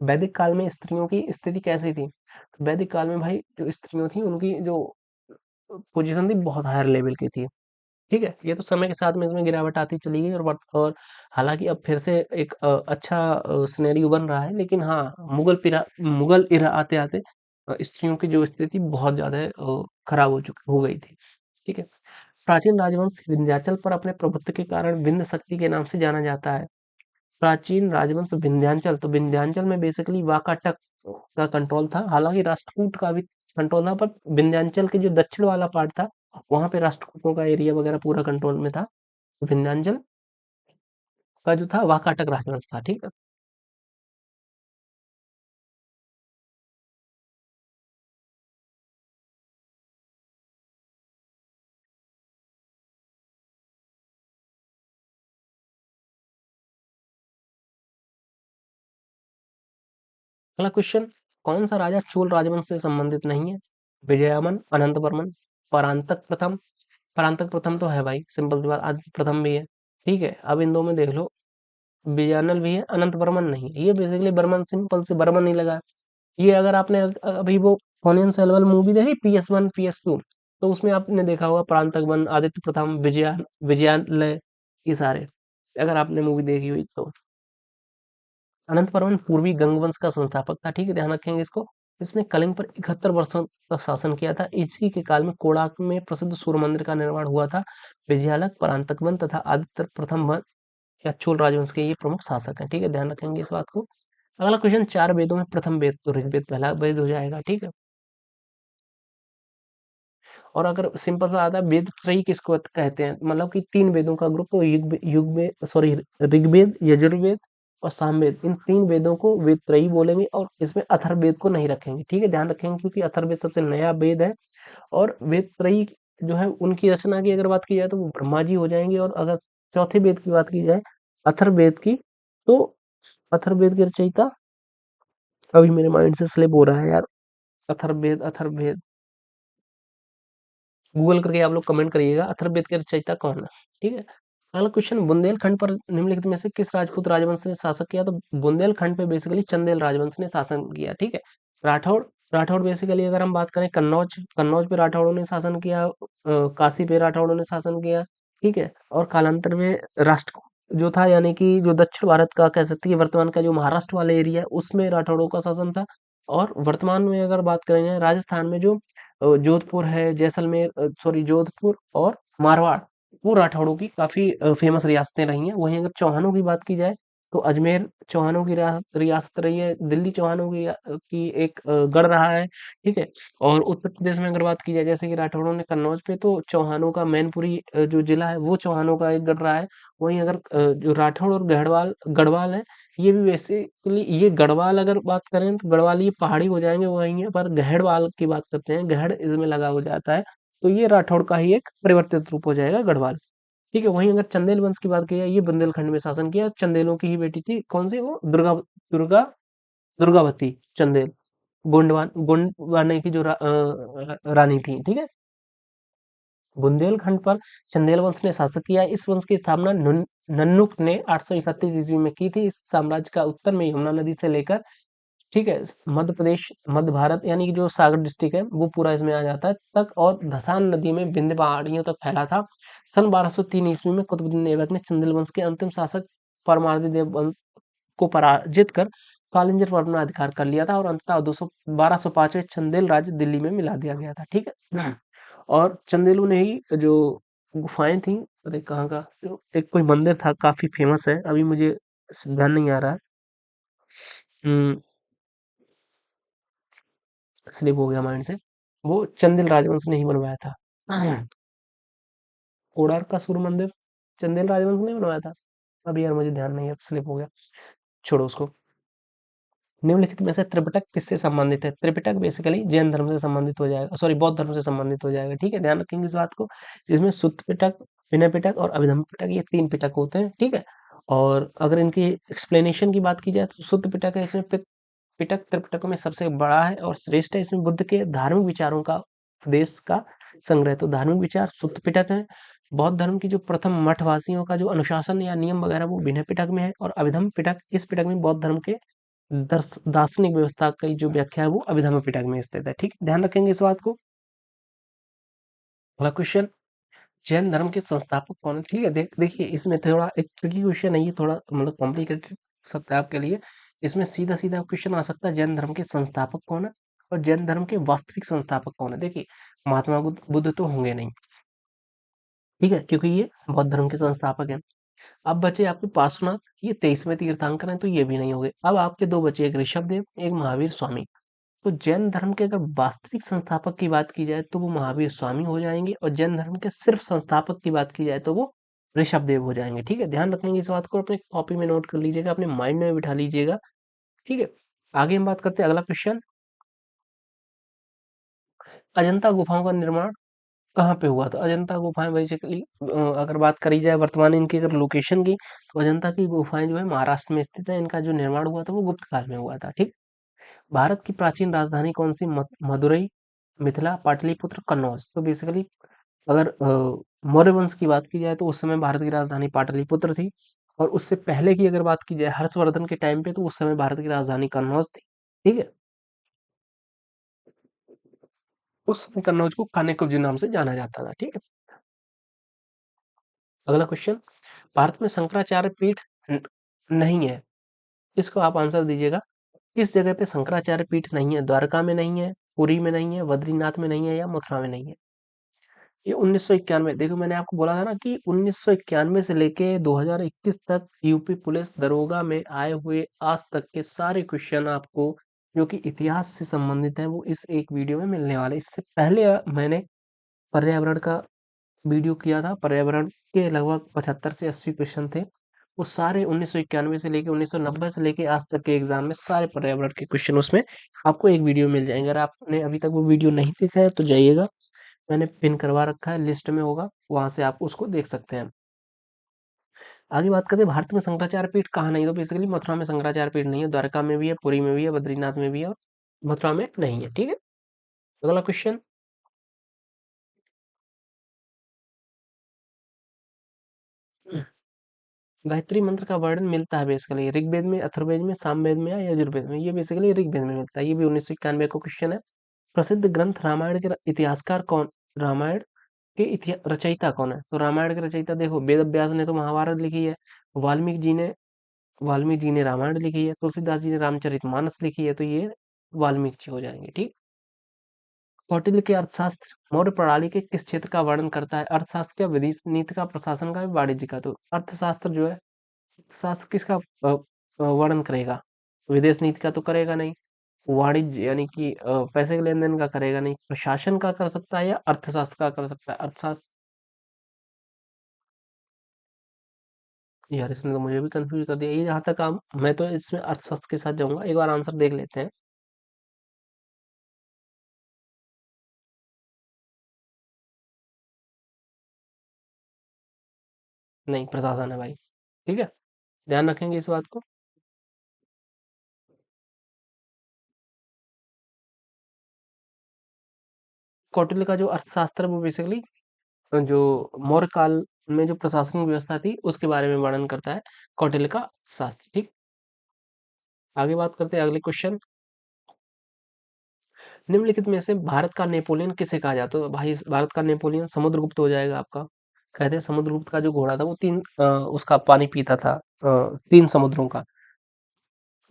वैदिक काल में स्त्रियों की स्थिति कैसी थी? तो वैदिक काल में भाई जो स्त्रियों थी उनकी जो पोजीशन थी बहुत हायर लेवल की थी, ठीक है? ये तो समय के साथ में इसमें गिरावट आती चली गई और हालांकि अब फिर से एक अच्छा सिनेरियो बन रहा है, लेकिन हाँ, मुगल इरा आते आते स्त्रियों की जो स्थिति बहुत ज्यादा खराब हो गई थी, ठीक है? प्राचीन राजवंश विंध्याचल पर अपने प्रभुत्व के कारण विंध्य शक्ति के नाम से जाना जाता है। प्राचीन राजवंश विंध्याचल, तो विंध्याचल में बेसिकली वाकाटक का कंट्रोल था, हालांकि राष्ट्रकूट का भी कंट्रोल था, पर विंध्याचल के जो दक्षिण वाला पार्ट था वहां पे राष्ट्रकूटों का एरिया वगैरह पूरा कंट्रोल में था। विंध्याचल का जो था वाकाटक राजवंश था, ठीक है? अगला क्वेश्चन, कौन सा राजा चोल राजवंश से संबंधित नहीं है? विजयमन, अनंत वर्मन, परांतक प्रथम। परांतक प्रथम तो है भाई, सिंपल सी बात, आदित्य प्रथम भी है, ठीक है? अब इन दो में देख लो, विजयनल भी है, अनंत वर्मन नहीं है। ये बेसिकली बर्मन, सिंपल से बर्मन नहीं लगा। ये अगर आपने अभी वो पोनियन सेल्वन मूवी देखी PS1 PS2, तो उसमें आपने देखा होगा परांतक वन, आदित्य प्रथम, विजयालय, ये सारे, अगर आपने मूवी देखी हुई तो। अनंत वर्मन पूर्वी गंग वंश का संस्थापक था, ठीक है, ध्यान रखेंगे इसको। इसने कलिंग पर 71 वर्षों तक शासन किया था। इसी के काल में कोणार्क में प्रसिद्ध सूर्य मंदिर का निर्माण हुआ था। विजयालय, परांतक वन तथा आदित्य प्रथम वन या चोल राजवंश के ये प्रमुख शासक हैं, ठीक है, ध्यान रखेंगे इस बात को। अगला क्वेश्चन, चार वेदों में प्रथम वेद तो ऋग्वेद पहला वेद हो जाएगा, ठीक है? और अगर सिंपल सा आता है, वेद त्रयी किसको कहते हैं? मतलब कि तीन वेदों का ग्रुप, तो युग में सॉरी, ऋग्वेद, यजुर्वेद और सामवेद, इन तीन वेदों को वेद त्रयी बोलेंगे और इसमें अथर्ववेद को नहीं रखेंगे, ठीक है, ध्यान रखेंगे, क्योंकि अथर्ववेद सबसे नया वेद है। और वेद त्रयी जो है उनकी रचना की अगर बात की जाए तो वो ब्रह्मा जी हो जाएंगे, और अगर चौथे वेद की बात की जाए अथर्ववेद की, तो अथर्ववेद के रचयिता, अभी मेरे माइंड से स्लिप हो रहा है यार, अथर्ववेद, अथर्ववेद, गूगल करके आप लोग कमेंट करिएगा अथर्ववेद के रचयिता कौन है, ठीक है? अगला क्वेश्चन, बुंदेलखंड पर निम्नलिखित में से किस राजपूत राजवंश ने शासन किया? तो बुंदेलखंड पे बेसिकली चंदेल राजवंश ने शासन किया, ठीक है? राठौड़, राठौड़ बेसिकली अगर हम बात करें, कन्नौज, कन्नौज पे राठौड़ों ने शासन किया, काशी पे राठौड़ों ने शासन किया, ठीक है? और कालांतर में राष्ट्र जो था, यानी कि जो दक्षिण भारत का कह सकते हैं, वर्तमान का जो महाराष्ट्र वाला एरिया है उसमें राठौड़ों का शासन था। और वर्तमान में अगर बात करें राजस्थान में जो जोधपुर है, जैसलमेर, सॉरी, जोधपुर और मारवाड़, वो राठौड़ों की काफी फेमस रियासतें रही हैं। वहीं अगर चौहानों की बात की जाए तो अजमेर चौहानों की रियासत रही है, दिल्ली चौहानों की एक गढ़ रहा है, ठीक है? और उत्तर प्रदेश में अगर बात की जाए, जैसे कि राठौड़ों ने कन्नौज पे, तो चौहानों का मैनपुरी जो जिला है वो चौहानों का एक गढ़ रहा है। वहीं अगर जो राठौड़ और गढ़वाल गढ़वाल है, ये भी बेसिकली, ये गढ़वाल अगर बात करें तो गढ़वाल ये पहाड़ी हो जाएंगे, वहीं है पर गढ़वाल की बात करते हैं, गढ़ इसमें लगा हो जाता है, तो ये राठौड़ का ही एक परिवर्तित रूप हो जाएगा गढ़वाल, ठीक है? वहीं अगर चंदेल वंश की बात की जाए, ये बुंदेलखंड में शासन किया, चंदेलों की ही बेटी थी, कौन सी वो, दुर्गा दुर्गावती चंदेल, गोंडवाने की जो रानी थी, ठीक है? बुंदेलखंड पर चंदेल वंश ने शासन किया। इस वंश की स्थापना नन्नुक ने 831 ईस्वी में की थी। इस साम्राज्य का उत्तर में यमुना नदी से लेकर ठीक है, मध्य प्रदेश, मध्य भारत यानी कि जो सागर डिस्ट्रिक्ट है वो पूरा इसमें आ जाता है तक, और धसान नदी में विंध्य पहाड़ियों तक फैला था। सन 1203 ईस्वी में कुतुबुद्दीन ऐबक ने चंदेल वंश के अंतिम शासक परमार्दी वंश को पराजित कर कालिंजर पर अपना अधिकार कर लिया था, और अंततः 1205 में चंदेल राज्य दिल्ली में मिला दिया गया था। ठीक है। और चंदेलों ने ही जो गुफाएं थी, अरे कहाँ का, जो एक कोई मंदिर था काफी फेमस है, अभी मुझे ध्यान नहीं आ रहा है। हम्म, स्लिप हो गया माइंड से। वो चंदेल राजवंश ने ही बनवाया था। कोणार्क का सूर्य मंदिर चंदेल राजवंश ने बनवाया था। अब यार मुझे ध्यान नहीं है, स्लिप हो गया, छोड़ो उसको। निम्नलिखित में से त्रिपिटक किससे संबंधित है? त्रिपिटक बेसिकली जैन धर्म से संबंधित हो जाएगा, सॉरी बौद्ध धर्म से संबंधित हो जाएगा। ठीक है, ध्यान रखेंगे इस बात को। इसमें सुत्त पिटक, विनय पिटक और अभिधम्म पिटक, ये 3 पिटक होते हैं। ठीक है। और अगर इनकी एक्सप्लेनेशन की बात की जाए तो सुत्त पिटक है, इसमें पिटक त्रिपिटकों में सबसे बड़ा है और श्रेष्ठ है। इसमें बुद्ध के धार्मिक विचारों का उपदेश का संग्रह, तो धार्मिक विचार सुत्त पिटक है। बौद्ध धर्म की जो प्रथम मठवासियों का जो अनुशासन या नियम वगैरह वो विनय पिटक में है, और अभिधम्म पिटक, इस पिटक में बौद्ध धर्म के दार्शनिक व्यवस्था की जो व्याख्या है वो अभिधम्म पिटक में स्थित है। ठीक है, ध्यान रखेंगे इस बात को। अगला क्वेश्चन, जैन धर्म के संस्थापक कौन है? ठीक है, देखिए इसमें थोड़ा एक ट्रिकी क्वेश्चन है ये, थोड़ा मतलब कॉम्प्लिकेटेड हो सकता है आपके लिए। इसमें सीधा सीधा क्वेश्चन आ सकता है, जैन धर्म के संस्थापक कौन है और जैन धर्म के वास्तविक संस्थापक कौन है। देखिए महात्मा बुद्ध तो होंगे नहीं, ठीक है, क्योंकि ये बौद्ध धर्म के संस्थापक हैं। अब बचे आपके पार्श्वनाथ, ये 23वें तीर्थंकर हैं, तो ये भी नहीं हो गए। अब आपके दो बचे, एक ऋषभ देव, एक महावीर स्वामी। तो जैन धर्म के अगर वास्तविक संस्थापक की बात की जाए तो वो महावीर स्वामी हो जाएंगे, और जैन धर्म के सिर्फ संस्थापक की बात की जाए तो वो ऋषभ देव हो जाएंगे। ठीक है, ध्यान रखेंगे इस बात को, अपने कॉपी में नोट कर लीजिएगा, अपने माइंड में बिठा लीजिएगा। ठीक है, आगे हम बात करते हैं। अगला क्वेश्चन, अजंता गुफाओं का निर्माण कहाँ पे हुआ था? अजंता गुफाएं बेसिकली अगर बात करी जाए वर्तमान इनकी अगर लोकेशन की, तो अजंता की गुफाएं जो है महाराष्ट्र में स्थित है। इनका जो निर्माण हुआ था वो गुप्त काल में हुआ था। ठीक, भारत की प्राचीन राजधानी कौन सी? मदुरई, मिथिला, पाटलिपुत्र, कन्नौज। तो बेसिकली अगर मौर्य वंश की बात की जाए तो उस समय भारत की राजधानी पाटलिपुत्र थी, और उससे पहले की अगर बात की जाए हर्षवर्धन के टाइम पे, तो उस समय भारत की राजधानी कन्नौज थी। ठीक है, उस समय कन्नौज को कान्यकुब्ज नाम से जाना जाता था। ठीक है, अगला क्वेश्चन, भारत में शंकराचार्य पीठ नहीं है, इसको आप आंसर दीजिएगा। किस जगह पे शंकराचार्य पीठ नहीं है? द्वारका में नहीं है, पुरी में नहीं है, बद्रीनाथ में नहीं है, या मथुरा में नहीं है? ये 1991, देखो मैंने आपको बोला था ना कि 1991 से लेके 2021 तक यूपी पुलिस दरोगा में आए हुए आज तक के सारे क्वेश्चन आपको जो कि इतिहास से संबंधित है वो इस एक वीडियो में मिलने वाले। इससे पहले मैंने पर्यावरण का वीडियो किया था, पर्यावरण के लगभग 75 से 80 क्वेश्चन थे। वो सारे 1991 से लेके 1990 से लेके आज तक के एग्जाम में सारे पर्यावरण के क्वेश्चन उसमें आपको एक वीडियो मिल जाएंगे। अगर आपने अभी तक वो वीडियो नहीं देखा है तो जाइएगा, मैंने पिन करवा रखा है, लिस्ट में होगा, वहां से आप उसको देख सकते हैं। आगे बात करते हैं, भारत में शंकराचार्य पीठ कहाँ नहीं? तो बेसिकली मथुरा में शंकराचार्य पीठ नहीं है, द्वारका में भी है, पुरी में भी है, बद्रीनाथ में भी है, और मथुरा में नहीं है। ठीक है, अगला क्वेश्चन, गायत्री मंत्र का वर्णन मिलता है बेसिकली ऋग्वेद में, अथर्ववेद में, सामवेद में या यजुर्वेद में? ये बेसिकली ऋग्वेद में मिलता है, ये भी 1991 का क्वेश्चन है। प्रसिद्ध ग्रंथ रामायण के इतिहासकार कौन? रामायण के रचयिता कौन है? तो रामायण के रचयिता देखो, वेद व्यास ने तो महाभारत लिखी है, वाल्मीकि जी ने वाल्मीकि जी ने रामायण लिखी है, तुलसीदास जी ने रामचरितमानस लिखी है, तो ये वाल्मीकि जी हो जाएंगे। ठीक, कौटिल्य के अर्थशास्त्र मौर्य प्रणाली के किस क्षेत्र का वर्णन करता है? अर्थशास्त्र का, विदेश नीति का, प्रशासन का, वाणिज्य का? तो अर्थशास्त्र जो है, अर्थशास्त्र किसका वर्णन करेगा? विदेश नीति का तो करेगा नहीं, वाणिज्य यानी कि पैसे के लेन देन का करेगा नहीं, प्रशासन का कर सकता है या अर्थशास्त्र का कर सकता है? अर्थशास्त्र। यार इसने तो मुझे भी कंफ्यूज कर दिया, ये जहां तक काम, मैं तो इसमें अर्थशास्त्र के साथ जाऊंगा, एक बार आंसर देख लेते हैं। नहीं, प्रशासन है भाई। ठीक है, ध्यान रखेंगे इस बात को। कौटिल्य का जो अर्थशास्त्र है वो बेसिकली जो मौर्य काल में जो प्रशासनिक व्यवस्था थी उसके बारे में वर्णन करता है, कौटिल्य का शास्त्र। ठीक, आगे बात करते हैं, अगले क्वेश्चन, निम्नलिखित में से भारत का नेपोलियन किसे कहा जाता है? तो भाई भारत का नेपोलियन समुद्रगुप्त हो जाएगा आपका। कहते हैं समुद्रगुप्त का जो घोड़ा था वो तीन उसका पानी पीता था, तीन समुद्रों का।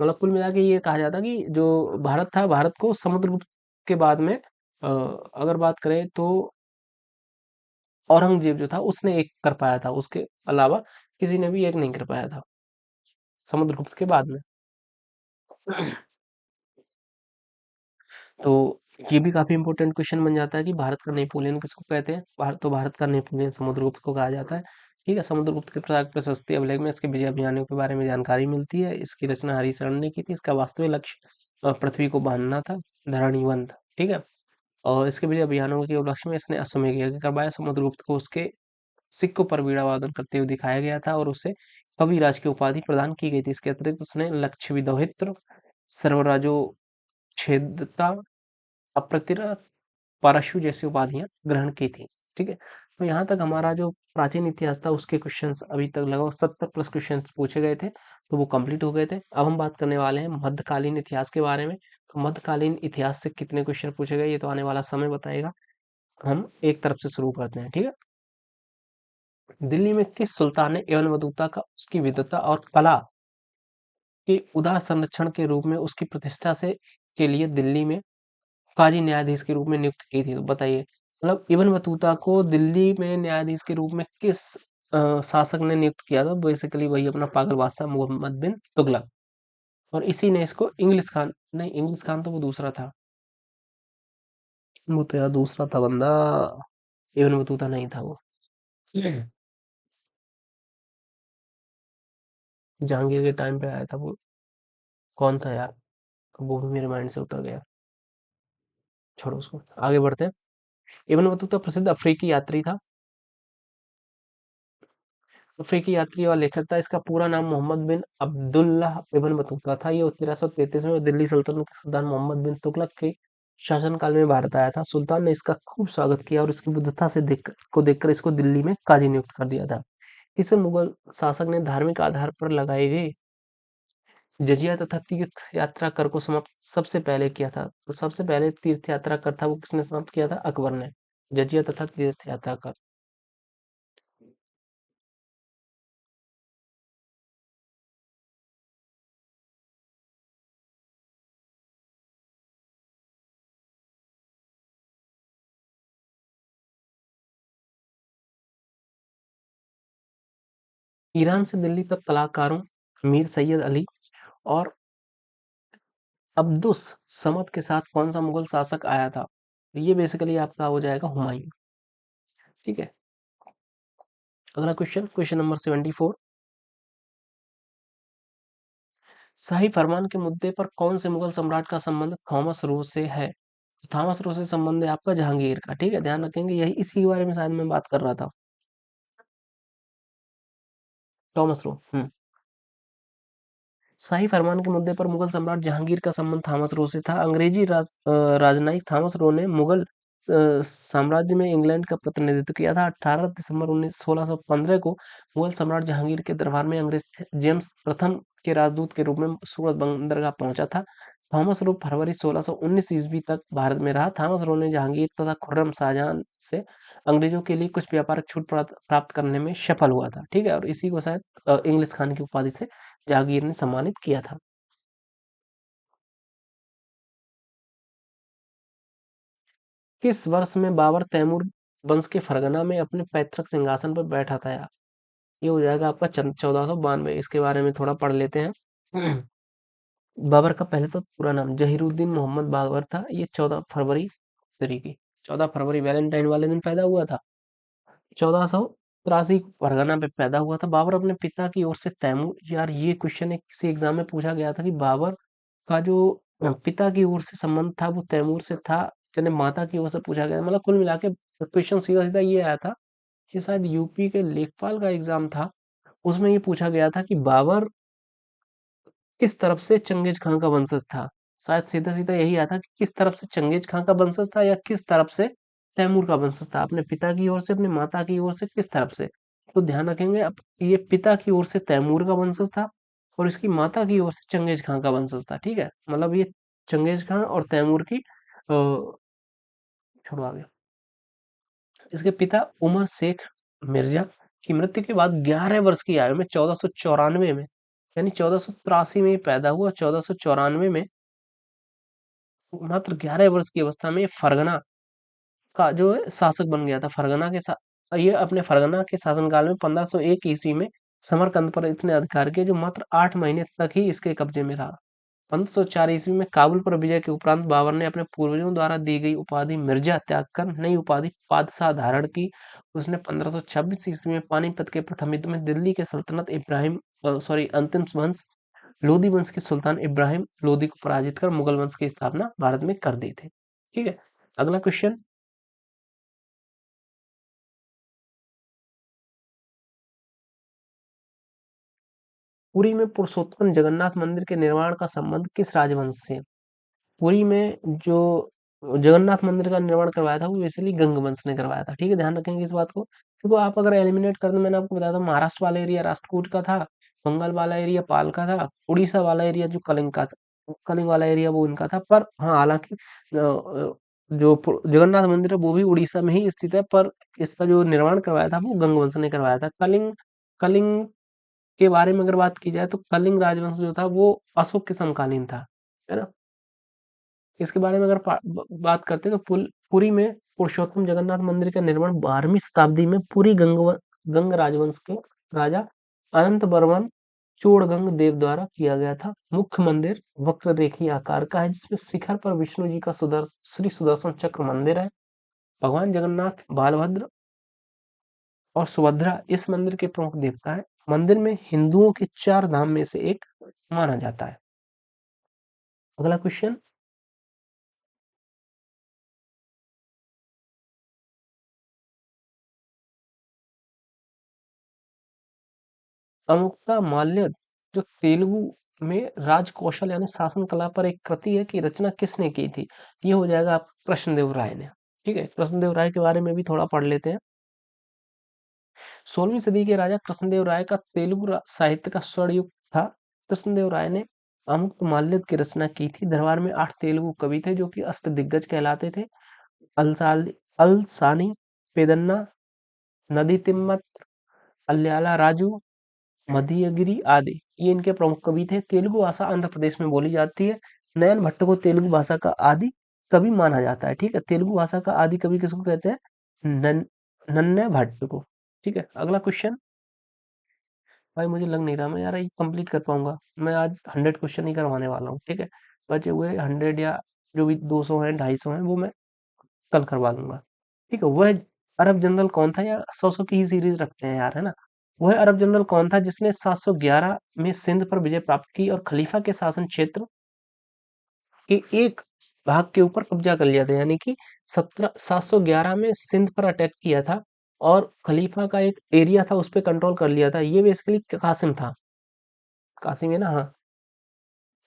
मतलब कुल मिला के ये कहा जाता है कि जो भारत था, भारत को समुद्रगुप्त के बाद में अगर बात करें तो औरंगजेब जो था उसने एक कर पाया था, उसके अलावा किसी ने भी एक नहीं कर पाया था समुद्रगुप्त के बाद में। तो ये भी काफी इंपॉर्टेंट क्वेश्चन बन जाता है कि भारत का नेपोलियन किसको कहते हैं। भारत का नेपोलियन समुद्रगुप्त को कहा जाता है। ठीक है, समुद्रगुप्त के प्राग प्रशस्ति अभिलेख में इसके विजय अभियानों के बारे में जानकारी मिलती है। इसकी रचना हरिशरण ने की थी। इसका वास्तविक लक्ष्य पृथ्वी को बांधना था, धरणीबंध। ठीक है, और इसके विजय अभियानों के उपलक्ष्य में इसने अश्वमेध यज्ञ करवाया। समुद्रगुप्त को उसके सिक्कों पर वीणा वादन करते हुए दिखाया गया था और उसे कविराज की उपाधि प्रदान की गई थी। इसके अतिरिक्त उसने लक्ष्य विदोहित्र, सर्वराजो छेदता, अप्रतिरत, परशु जैसी उपाधियां ग्रहण की थी। ठीक है, तो यहाँ तक हमारा जो प्राचीन इतिहास था उसके क्वेश्चंस अभी तक लगभग 70 प्लस क्वेश्चंस पूछे गए थे, तो वो कंप्लीट हो गए थे। अब हम बात करने वाले हैं मध्यकालीन इतिहास के बारे में। तो मध्यकालीन इतिहास से कितने क्वेश्चन पूछे गए ये तो आने वाला समय बताएगा। हम एक तरफ से शुरू करते हैं। ठीक है, दिल्ली में किस सुल्तान ने एवं बतूता का उसकी विद्वता और कला के उदार संरक्षण के रूप में उसकी प्रतिष्ठा से के लिए दिल्ली में काजी न्यायाधीश के रूप में नियुक्त की थी? तो बताइए, मतलब इब्न बतूता को दिल्ली में न्यायाधीश के रूप में किस शासक ने नियुक्त किया था? बेसिकली वही अपना पागल बादशाह मोहम्मद बिन तुगलक। और इसी ने इसको इंग्लिश खान, नहीं इंग्लिश खान तो वो दूसरा था, वो तो यार दूसरा था बंदा, इब्न बतूता नहीं था वो। जहांगीर के टाइम पे आया था वो, कौन था यार? वो भी मेरे माइंड से उतर गया। छोड़ो उसको, आगे बढ़ते हैं। इब्न बतूता प्रसिद्ध अफ्रीकी यात्री था। अफ्रीकी यात्री और लेखक था। इसका पूरा नाम मोहम्मद बिन अब्दुल्लाह इब्न बतूता था। ये 1333 में दिल्ली सल्तनत के सुल्तान मोहम्मद बिन तुगलक के शासनकाल में भारत आया था। सुल्तान ने इसका खूब स्वागत किया और इसकी बुद्धता से देखकर इसको दिल्ली में काजी नियुक्त कर दिया था। इसे मुगल शासक ने धार्मिक आधार पर लगाए गए जजिया तथा तीर्थ यात्रा कर को समाप्त सबसे पहले किया था। तो सबसे पहले तीर्थ यात्रा कर था वो किसने समाप्त किया था? अकबर ने। जजिया तथा तीर्थ यात्रा कर। ईरान से दिल्ली तक कलाकारों मीर सैयद अली और अब्दुस समद के साथ कौन सा मुगल शासक आया था? ये बेसिकली आपका हो जाएगा हुमायूं। ठीक है, अगला क्वेश्चन, क्वेश्चन नंबर 74। शाही फरमान के मुद्दे पर कौन से मुगल सम्राट का संबंध थॉमस रो से है? तो थॉमस रो से संबंध है आपका जहांगीर का। ठीक है, ध्यान रखेंगे, यही इसी के बारे में शायद मैं बात कर रहा था। Thomas Roe. शाही फरमान के मुद्दे पर मुगल सम्राट जहांगीर का संबंध थॉमस रो से था। अंग्रेजी राजनयिक थॉमस रो ने मुगल साम्राज्य में इंग्लैंड का प्रतिनिधित्व किया था। 18 दिसंबर 1615 को मुगल सम्राट जहांगीर के दरबार में अंग्रेज जेम्स प्रथम के राजदूत के रूप में सूरत बंदरगाह पहुंचा था। थॉमस रो फरवरी 1619 ईस्वी तक भारत में रहा। थॉमस रो ने जहांगीर तथा खुर्रम शाहजहां से अंग्रेजों के लिए कुछ व्यापारिक छूट प्राप्त करने में सफल हुआ था। ठीक है, और इसी को शायद इंग्लिश खान की उपाधि से जहांगीर ने सम्मानित किया था। किस वर्ष में बाबर तैमूर वंश के फरगना में अपने पैतृक सिंहासन पर बैठा था यार? ये हो जाएगा आपका 1492। इसके बारे में थोड़ा पढ़ लेते हैं। बाबर का पहले तो पूरा नाम जहीरुद्दीन मोहम्मद बाबर था। ये 14 फरवरी वैलेंटाइन वाले दिन पैदा हुआ था। 1483 फरगना पे पैदा हुआ था। बाबर अपने पिता की ओर से तैमूर, यार ये क्वेश्चन एक किसी एग्जाम में पूछा गया था कि बाबर का जो पिता की ओर से संबंध था वो तैमूर से था, चने माता की ओर से पूछा गया। मतलब कुल मिला के क्वेश्चन सीधा सीधा ये आया था कि शायद यूपी के लेखपाल का एग्जाम था, उसमें ये पूछा गया था कि बाबर किस तरफ से चंगेज खां का वंशज था। शायद सीधा सीधा यही आया था कि किस तरफ से चंगेज खां का वंशज था या किस तरफ से तैमूर का वंशज था, अपने पिता की ओर से, अपने माता की ओर से, किस तरफ से। तो ध्यान रखेंगे, अब ये पिता की ओर से तैमूर का वंशज था और इसकी माता की ओर से चंगेज खां का वंशज था। ठीक है, मतलब ये चंगेज खां और तैमूर की छोड़ो आगे। इसके पिता उमर शेख मिर्जा की मृत्यु के बाद 11 वर्ष की आयु में 1494 में, यानी 1483 में पैदा हुआ, 1494 में मात्र 11 वर्ष की अवस्था में फरगना का जो है शासक बन गया था। फरगना के ये अपने फरगना के शासनकाल में 1501 ईस्वी में समरकंद पर इतने अधिकार किए जो मात्र 8 महीने तक ही इसके कब्जे में रहा। 1504 ईस्वी में काबुल पर विजय के उपरांत बाबर ने अपने पूर्वजों द्वारा दी गई उपाधि मिर्जा त्याग कर नई उपाधि पादशाह धारण की। उसने 1526 ईस्वी में पानीपत के प्रथम युद्ध में दिल्ली के सल्तनत अंतिम वंश लोधी वंश के सुल्तान इब्राहिम लोधी को पराजित कर मुगल वंश की स्थापना भारत में कर दी थी। ठीक है, अगला क्वेश्चन। पुरी में पुरुषोत्तम जगन्नाथ मंदिर के निर्माण का संबंध किस राजवंश से है? पुरी में जो जगन्नाथ मंदिर का निर्माण करवाया था वो बेसिकली गंग वंश ने करवाया था। ठीक है, ध्यान रखेंगे इस बात को, क्योंकि आप अगर एलिमिनेट कर दो, मैंने आपको बताया था महाराष्ट्र वाला एरिया राष्ट्रकूट का था, बंगाल वाला एरिया पाल का था, उड़ीसा वाला एरिया जो कलिंग का था, कलिंग वाला एरिया वो उनका था। पर हाँ, हालांकि जो जगन्नाथ मंदिर है वो भी उड़ीसा में ही स्थित है, पर इसका जो निर्माण करवाया था वो गंग वंश ने करवाया था। कलिंग कलिंग के बारे में अगर बात की जाए तो कलिंग राजवंश जो था वो अशोक के समकालीन था, है ना। इसके बारे में अगर बात करते हैं तो पुरी में पुरुषोत्तम जगन्नाथ मंदिर का निर्माण 12वीं शताब्दी में पुरी गंग राजवंश के राजा अनंत वर्मन चोड़गंग देव द्वारा किया गया था। मुख्य मंदिर वक्र रेखी आकार का है, जिसमें शिखर पर विष्णु जी का श्री सुदर्शन चक्र मंदिर है। भगवान जगन्नाथ, बालभद्र और सुभद्रा इस मंदिर के प्रमुख देवता है। मंदिर में हिंदुओं के 4 धाम में से एक माना जाता है। अगला क्वेश्चन। अमुक्ता माल्यद जो तेलुगु में राजकौशल यानी शासन कला पर एक कृति है की रचना किसने की थी? ये हो जाएगा आपका कृष्णदेव राय ने। ठीक है, कृष्णदेव राय के बारे में भी थोड़ा पढ़ लेते हैं। 16वीं सदी के राजा कृष्णदेव राय का तेलुगु साहित्य का स्वर्ण युग था। कृष्णदेव राय ने अमुक्तमाल्यद की रचना की थी। दरबार में 8 तेलुगु कवि थे जो कि अष्टदिग्गज कहलाते थे। अलसानी, पेदन्ना, नदी तिम्मत, अल्याला राजू, मध्यगिरी आदि ये इनके प्रमुख कवि थे। तेलुगु भाषा आंध्र प्रदेश में बोली जाती है। नयन भट्ट को तेलुगु भाषा का आदि कवि माना जाता है। ठीक है, तेलुगु भाषा का आदि कवि किसको कहते हैं? नन्या भट्ट को। ठीक है, अगला क्वेश्चन। भाई मुझे लग नहीं रहा मैं यार ये कंप्लीट कर पाऊंगा। मैं आज 100 क्वेश्चन ही करवाने वाला हूँ। ठीक है, बचे हुए 100 या जो भी 200 हैं 250 हैं वो मैं कल करवा लूंगा। ठीक है, वह अरब जनरल कौन था? यार 100 की ही सीरीज रखते हैं यार, है ना। वह अरब जनरल कौन था जिसने 711 में सिंध पर विजय प्राप्त की और खलीफा के शासन क्षेत्र के एक भाग के ऊपर कब्जा कर लिया था? यानी कि 711 में सिंध पर अटैक किया था और खलीफा का एक एरिया था उस पर कंट्रोल कर लिया था। ये बेसिकली कासिम था। कासिम है ना, हाँ,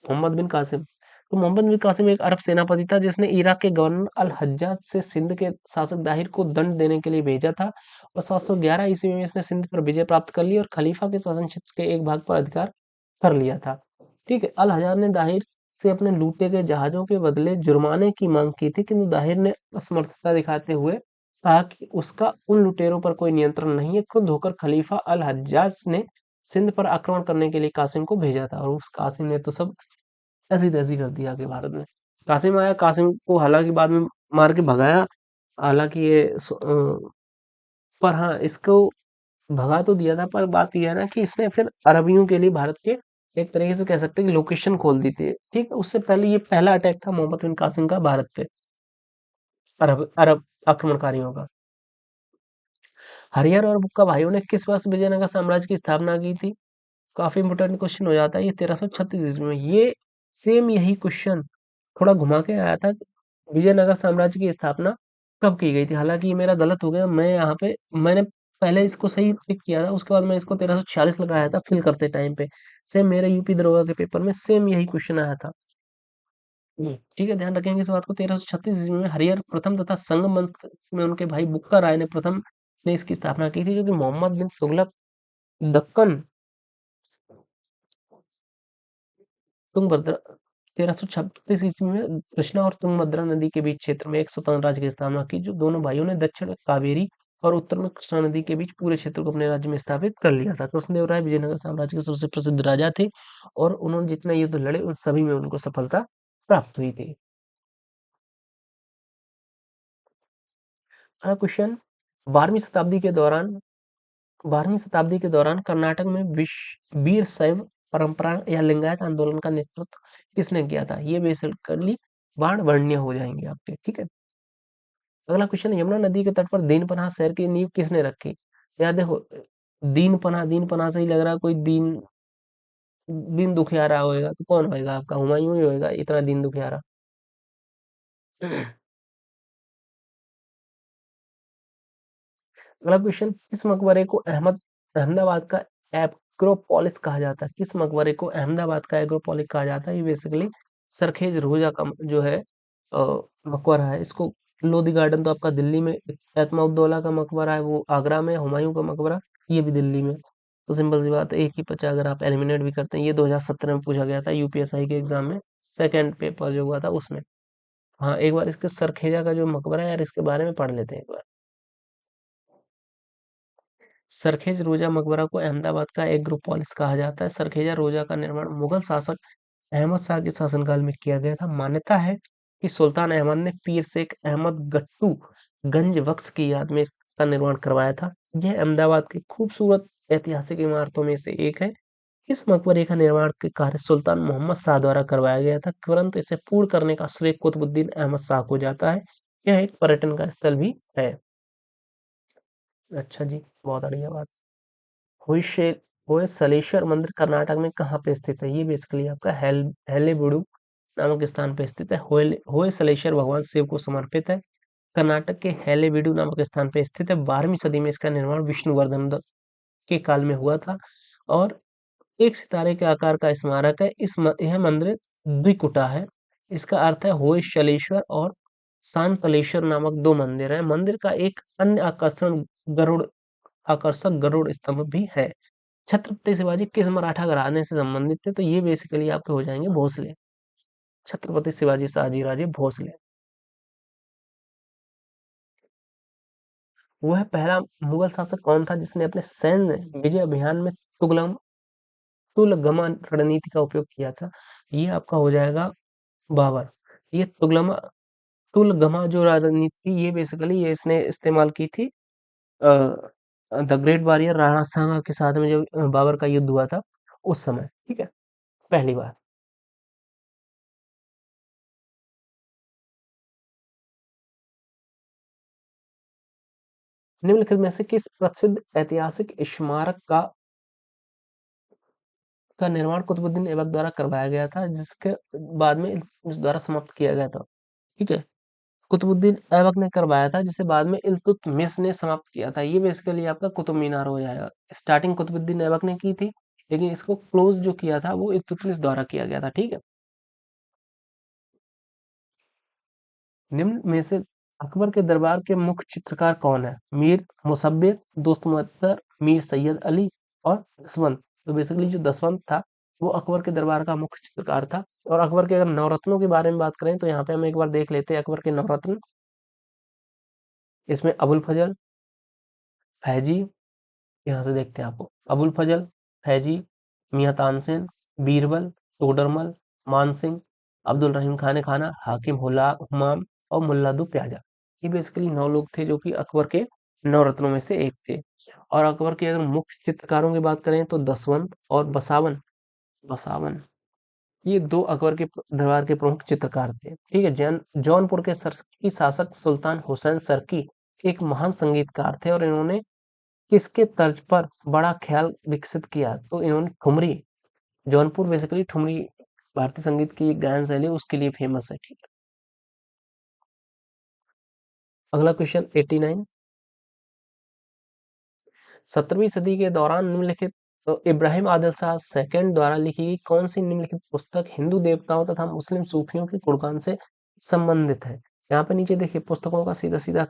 मोहम्मद बिन कासिम। तो मोहम्मद बिन कासिम एक अरब सेनापति था जिसने इराक के गवर्नर अल हज्जाज से सिंध के शासक दाहिर को दंड देने के लिए भेजा था और 711 ईस्वी में इसने सिंध पर विजय प्राप्त कर ली और खलीफा के शासन क्षेत्र के एक भाग पर अधिकार कर लिया था। ठीक है, अल हज्जाज ने दाहिर से अपने लूटे गए जहाजों के बदले जुर्माने की मांग की थी, किंतु दाहिर ने असमर्थता दिखाते हुए कहा कि उसका उन लुटेरों पर कोई नियंत्रण नहीं है। खुद होकर खलीफा अल हज्जाज ने सिंध पर आक्रमण करने के लिए कासिम को भेजा था और उस कासिम ने तो सब ऐसी तैसी कर दिया आगे भारत में। कासिम आया, कासिम को हालांकि बाद में मार के भगाया। हालांकि पर हाँ, इसको भगा तो दिया था, पर बात यह है ना कि इसने फिर अरबियों के लिए भारत के एक तरीके से कह सकते हैं कि लोकेशन खोल दी थी। ठीक है, उससे पहले ये पहला अटैक था मोहम्मद बिन कासिम का भारत पे, अरब अरब आक्रमणकारियों का। हरिहर और बुक्का भाइयों ने किस वर्ष विजयनगर साम्राज्य की स्थापना की थी? काफी इंपोर्टेंट क्वेश्चन हो जाता है ये। 1336 ईस्वी में। ये सेम यही क्वेश्चन थोड़ा घुमा के आया था। विजयनगर साम्राज्य की स्थापना कब की गई थी? हालांकि ये मेरा गलत हो गया, मैं यहाँ पे मैंने पहले इसको सही टिक किया था, उसके बाद मैं इसको 1346 लगाया था फिल करते टाइम पे। सेम मेरे यूपी दरोगा के पेपर में सेम यही क्वेश्चन आया था। ठीक है, ध्यान रखेंगे इस बात को। 1336 ईस्वी में हरिहर प्रथम तथा संगम वंश में उनके भाई बुक्का राय ने प्रथम ने इसकी स्थापना की थी, जो कि मोहम्मद बिन तुगलक दक्कन तुंगभद्र 1336 ईस्वी में कृष्णा और तुंगभद्रा नदी के बीच क्षेत्र में एक स्वतंत्र राज्य की स्थापना की, जो दोनों भाइयों ने दक्षिण में कावेरी और उत्तर में कृष्णा नदी के बीच पूरे क्षेत्र को अपने राज्य में स्थापित कर लिया था। कृष्णदेव राय विजयनगर साम्राज्य के सबसे प्रसिद्ध राजा थे और उन्होंने जितने युद्ध लड़े उन सभी में उनको सफलता प्राप्त हुई थी। अगला क्वेश्चन, 12वीं शताब्दी के दौरान 12वीं शताब्दी के दौरान कर्नाटक में वीर शैव परंपरा या लिंगायत आंदोलन का नेतृत्व किसने किया था? ये बेसिकली बाण वर्णीय हो जाएंगे आपके, ठीक है। अगला क्वेश्चन, यमुना नदी के तट पर दीनपनाह शहर की नींव किसने रखी? यार देखो, दीनपनाह से ही लग रहा है कोई दीन दुखियारा होएगा, तो कौन होएगा? आपका हुमायूं ही होएगा, इतना दीन दुखियारा। अगला क्वेश्चन, किस मकबरे को अहमदाबाद का एक्रोपोलिस कहा जाता है? किस मकबरे को अहमदाबाद का एग्रोपोलिस कहा जाता है? ये बेसिकली सरखेज रोजा का जो है मकबरा है। इसको लोधी गार्डन तो आपका दिल्ली में, एतमाउद्दौला का मकबरा है वो आगरा में, हुमायूं का मकबरा ये भी दिल्ली में। तो सिंपल सी बात है, एक ही बचा अगर आप एलिमिनेट भी करते हैं। ये 2017 में पूछा गया था यूपीएसआई के एग्जाम में, सेकंड पेपर जो हुआ था उसमें। हाँ, एक बार इसके सरखेजा का जो मकबरा है यार, इसके बारे में पढ़ लेते हैं एक बार। सरखेज रोजा मकबरा को अहमदाबाद का एग्रोपोलिस कहा जाता है। सरखेजा रोजा का निर्माण मुगल शासक अहमद शाह के शासनकाल में किया गया था। मान्यता है कि सुल्तान अहमद ने पीर शेख अहमद गट्टू गंज बख्श की याद में इसका निर्माण करवाया था। यह अहमदाबाद की खूबसूरत ऐतिहासिक इमारतों में से एक है। इस मकबरे का निर्माण के कार्य सुल्तान मोहम्मद शाह द्वारा करवाया गया था, परंतु इसे पूर्ण करने का श्रेय कुतुबुद्दीन अहमद शाह को जाता है। यह एक पर्यटन का स्थल भी है। अच्छा जी, बहुत बढ़िया बात। होयशे होयसलेश्वर मंदिर कर्नाटक में कहाँ पे स्थित है? ये बेसिकली आपका हेलेबीडु नामक स्थान पे स्थित है। होयसलेश्वर भगवान शिव को समर्पित है। कर्नाटक के हेलेबीडु नामक स्थान पे स्थित है। 12वीं सदी में इसका निर्माण विष्णुवर्धन के काल में हुआ था और एक सितारे के आकार का स्मारक है। यह मंदिर द्विकुटा है। इसका अर्थ है होयसलेश्वर और शांतलेश्वर नामक दो मंदिर हैं। मंदिर का एक अन्य आकर्षक गरुड़ स्तंभ भी है। छत्रपति शिवाजी किस मराठा घराने से संबंधित थे? तो ये बेसिकली आपके हो जाएंगे भोसले। छत्रपति शिवाजी शाहजी राजे भोसले। वह पहला मुगल शासक कौन था जिसने अपने सैन्य विजय अभियान में तुलगमा रणनीति का उपयोग किया था? ये आपका हो जाएगा बाबर। ये तुलगमा जो रणनीति ये बेसिकली ये इसने इस्तेमाल की थी द ग्रेट वॉरियर राणा सांगा के साथ में जब बाबर का युद्ध हुआ था उस समय, ठीक है, पहली बार। निम्नलिखित में से किस प्रसिद्ध ऐतिहासिक स्मारक का निर्माण कुतुबुद्दीन ऐबक द्वारा करवाया गया था, जिसके बाद में इल्तुतमिश द्वारा समाप्त किया गया था? ठीक है, कुतुबुद्दीन ऐबक ने करवाया था, जिसे बाद में इल्तुतमिश ने समाप्त किया था। ये बेसिकली आपका कुतुब मीनार हो जाएगा। स्टार्टिंग कुतुबुद्दीन ऐबक ने की थी, लेकिन इसको क्लोज जो किया था वो इल्तुतमिश द्वारा किया गया था। ठीक है, निम्न में से अकबर के दरबार के मुख्य चित्रकार कौन है? मीर मुसव्विर, दोस्त मुअत्तर, मीर सैयद अली और दसवंत। तो बेसिकली जो दसवंत था वो अकबर के दरबार का मुख्य चित्रकार था। और अकबर के अगर नवरत्नों के बारे में बात करें तो यहाँ पे हम एक बार देख लेते हैं अकबर के नवरत्न। इसमें अबुल फजल, फैजी, यहाँ से देखते हैं आपको अबुल फजल, फैजी, मियां तानसेन, बीरबल, टोडरमल, मानसिंह, अब्दुल रहीम खान खाना, हाकिम हुमाम और मुल्ला दो प्याजा। ये बेसिकली 9 लोग थे जो कि अकबर के नवरत्नों में से एक थे। और अकबर के अगर मुख्य चित्रकारों की बात करें तो दसवंत और बसावन बसावन ये दो अकबर के दरबार के प्रमुख चित्रकार थे। ठीक है, जौनपुर के सरकी शासक सुल्तान हुसैन सरकी एक महान संगीतकार थे और इन्होंने किसके तर्ज पर बड़ा ख्याल विकसित किया? तो इन्होंने ठुमरी, जौनपुर बेसिकली ठुमरी भारतीय संगीत की एक गायन शैली है, उसके लिए फेमस है। ठीक है, अगला क्वेश्चन 89, 17वीं सदी के दौरान निम्नलिखित इब्राहिम आदिल शाह सेकंड द्वारा लिखी गई कौन सी निम्नलिखित पुस्तक हिंदू देवताओं तथा मुस्लिम सूफियों के गुणगान से संबंधित है? यहाँ पे नीचे देखिए पुस्तकों का सीधा सीधा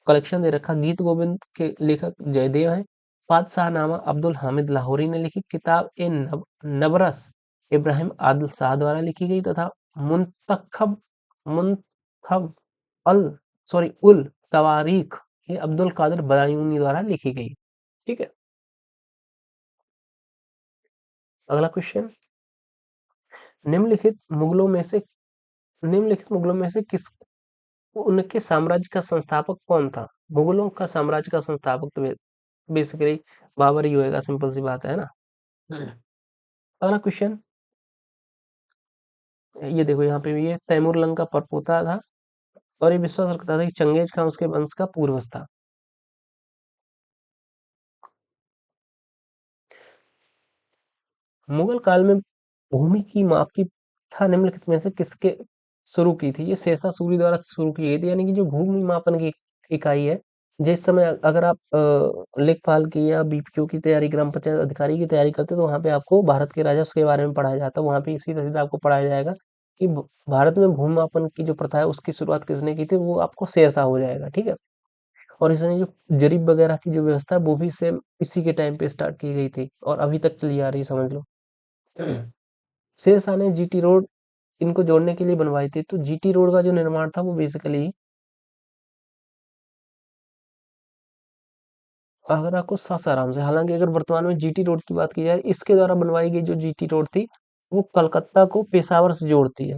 कलेक्शन दे रखा। गीत गोविंद के लेखक जयदेव हैं। बादशाह नामा अब्दुल हामिद लाहौरी ने लिखी किताब ए नबरस इब्राहिम आदिल शाह द्वारा लिखी गई तथा मुंतखब मुंतखब अल सॉरी उल तवारीख ये अब्दुल कादिर बदायूनी द्वारा लिखी गई। ठीक है, अगला क्वेश्चन, निम्नलिखित मुगलों में से निम्नलिखित मुगलों में से किस उनके साम्राज्य का संस्थापक कौन था? मुगलों का साम्राज्य का संस्थापक तो बेसिकली बाबर ही होएगा, सिंपल सी बात है ना। अगला क्वेश्चन, ये देखो यहाँ पे भी ये तैमूर लंग का परपोता था और ये विश्वास रखता था कि चंगेज खान उसके वंश का पूर्वज था। मुगल काल में भूमि की माप की था निम्नलिखित में से किसके शुरू की थी? ये शेषा सूरी द्वारा शुरू की गई थी, यानी कि जो भूमि मापन की इकाई है, जिस समय अगर आप लेखपाल की या बीपीओ की तैयारी, ग्राम पंचायत अधिकारी की तैयारी करते, तो वहाँ पे आपको भारत के राजस्व के बारे में पढ़ाया जाता है। वहाँ पे इसी तरह से आपको पढ़ाया जाएगा कि भारत में भूमि मापन की जो प्रथा है उसकी शुरुआत किसने की थी, वो आपको शेषा हो जाएगा। ठीक है, और इसने जो जरीब वगैरह की जो व्यवस्था है वो भी सेम इसी के टाइम पे स्टार्ट की गई थी और अभी तक चली आ रही है, समझ लो। शेरशाह ने जीटी रोड इनको जोड़ने के लिए बनवाई थी, तो जीटी रोड का जो निर्माण था वो बेसिकली आगरा को सासाराम से, हालांकि अगर वर्तमान में जीटी रोड की बात की जाए, इसके द्वारा बनवाई गई जो जीटी रोड थी वो कलकत्ता को पेशावर से जोड़ती है।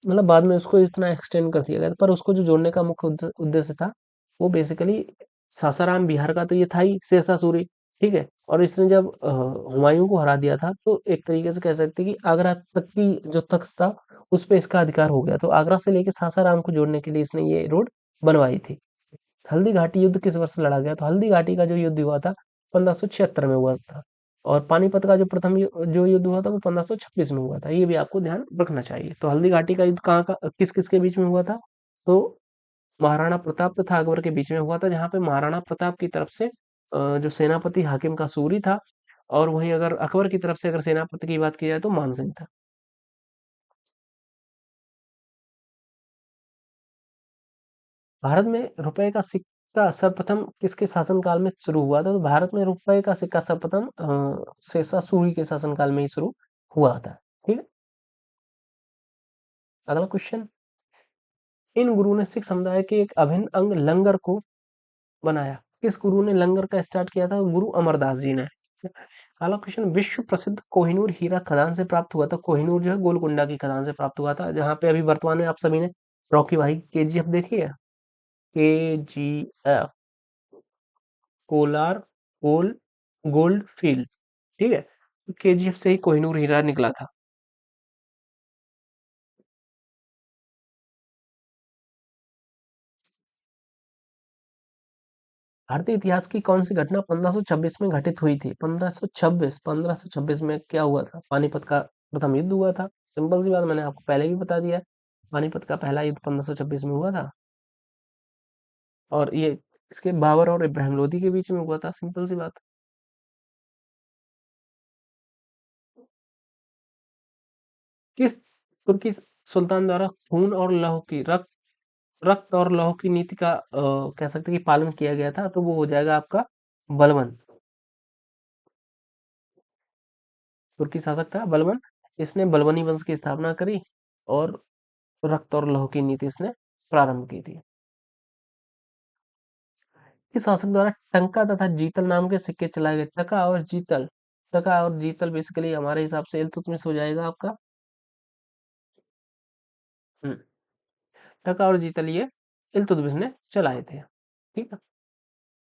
मतलब बाद में उसको इतना एक्सटेंड कर दिया गया, पर उसको जो जोड़ने का मुख्य उद्देश्य था वो बेसिकली सासाराम बिहार का तो ये था ही, शेरशाह सूरी। ठीक है, और इसने जब हुमायूं को हरा दिया था, तो एक तरीके से कह सकते हैं कि आगरा तक की जो तख्त था उस पे इसका अधिकार हो गया, तो आगरा से लेके सासाराम को जोड़ने के लिए इसने ये रोड बनवाई थी। हल्दी घाटी युद्ध किस वर्ष लड़ा गया? तो हल्दी घाटी का जो युद्ध हुआ था 1576 में हुआ था, और पानीपत का जो प्रथम जो युद्ध हुआ था वो 1526 में हुआ था। ये भी आपको ध्यान रखना चाहिए। तो हल्दी घाटी का युद्ध कहाँ का किस किस के बीच में हुआ था? तो महाराणा प्रताप तथा अकबर के बीच में हुआ था, जहाँ पे महाराणा प्रताप की तरफ से जो सेनापति हाकिम का सूरी था, और वहीं अगर अकबर की तरफ से अगर सेनापति की बात की जाए तो मानसिंह था। भारत में रुपए का सिक्का सर्वप्रथम किसके शासनकाल में शुरू हुआ था? तो भारत में रुपए का सिक्का सर्वप्रथम शेषा सूरी के शासनकाल में ही शुरू हुआ था। ठीक है, अगला क्वेश्चन, इन गुरु ने सिख समुदाय के एक अभिन्न अंग लंगर को बनाया। किस गुरु ने लंगर का स्टार्ट किया था? गुरु अमरदास जी ने। अगला क्वेश्चन, विश्व प्रसिद्ध कोहिनूर हीरा खदान से प्राप्त हुआ था। कोहिनूर जो है गोलकुंडा की खदान से प्राप्त हुआ था, जहाँ पे अभी वर्तमान में आप सभी ने रॉकी भाई केजीएफ देखी है, KGF, Kolar gold gold field. ठीक है, तो केजीएफ से ही कोहिनूर हीरा निकला था। भारतीय इतिहास की कौन सी घटना 1526 में घटित हुई थी? 1526 में क्या हुआ था? पानीपत का प्रथम युद्ध हुआ था। सिंपल सी बात, मैंने आपको पहले भी बता दिया है, पानीपत का पहला युद्ध 1526 में हुआ था, और ये इसके बाबर और इब्राहिम लोदी के बीच में हुआ था। सिंपल सी बात। किस तुर्की सुल्तान द्वारा खून और लौह की रक्त रक्त और लौह की नीति का कह सकते हैं कि पालन किया गया था? तो वो हो जाएगा आपका बलबन। तुर्की शासक था बलबन, इसने बलबनी वंश की स्थापना करी और रक्त और लौह की नीति इसने प्रारंभ की थी। इस शासक द्वारा टंका तथा जीतल नाम के सिक्के चलाए गए। टका और जीतल बेसिकली हमारे हिसाब से इल्तुतमिश हो जाएगा आपका। हम्म, टका और जीतल ये इल्तुतमिश ने चलाए थे। ठीक है,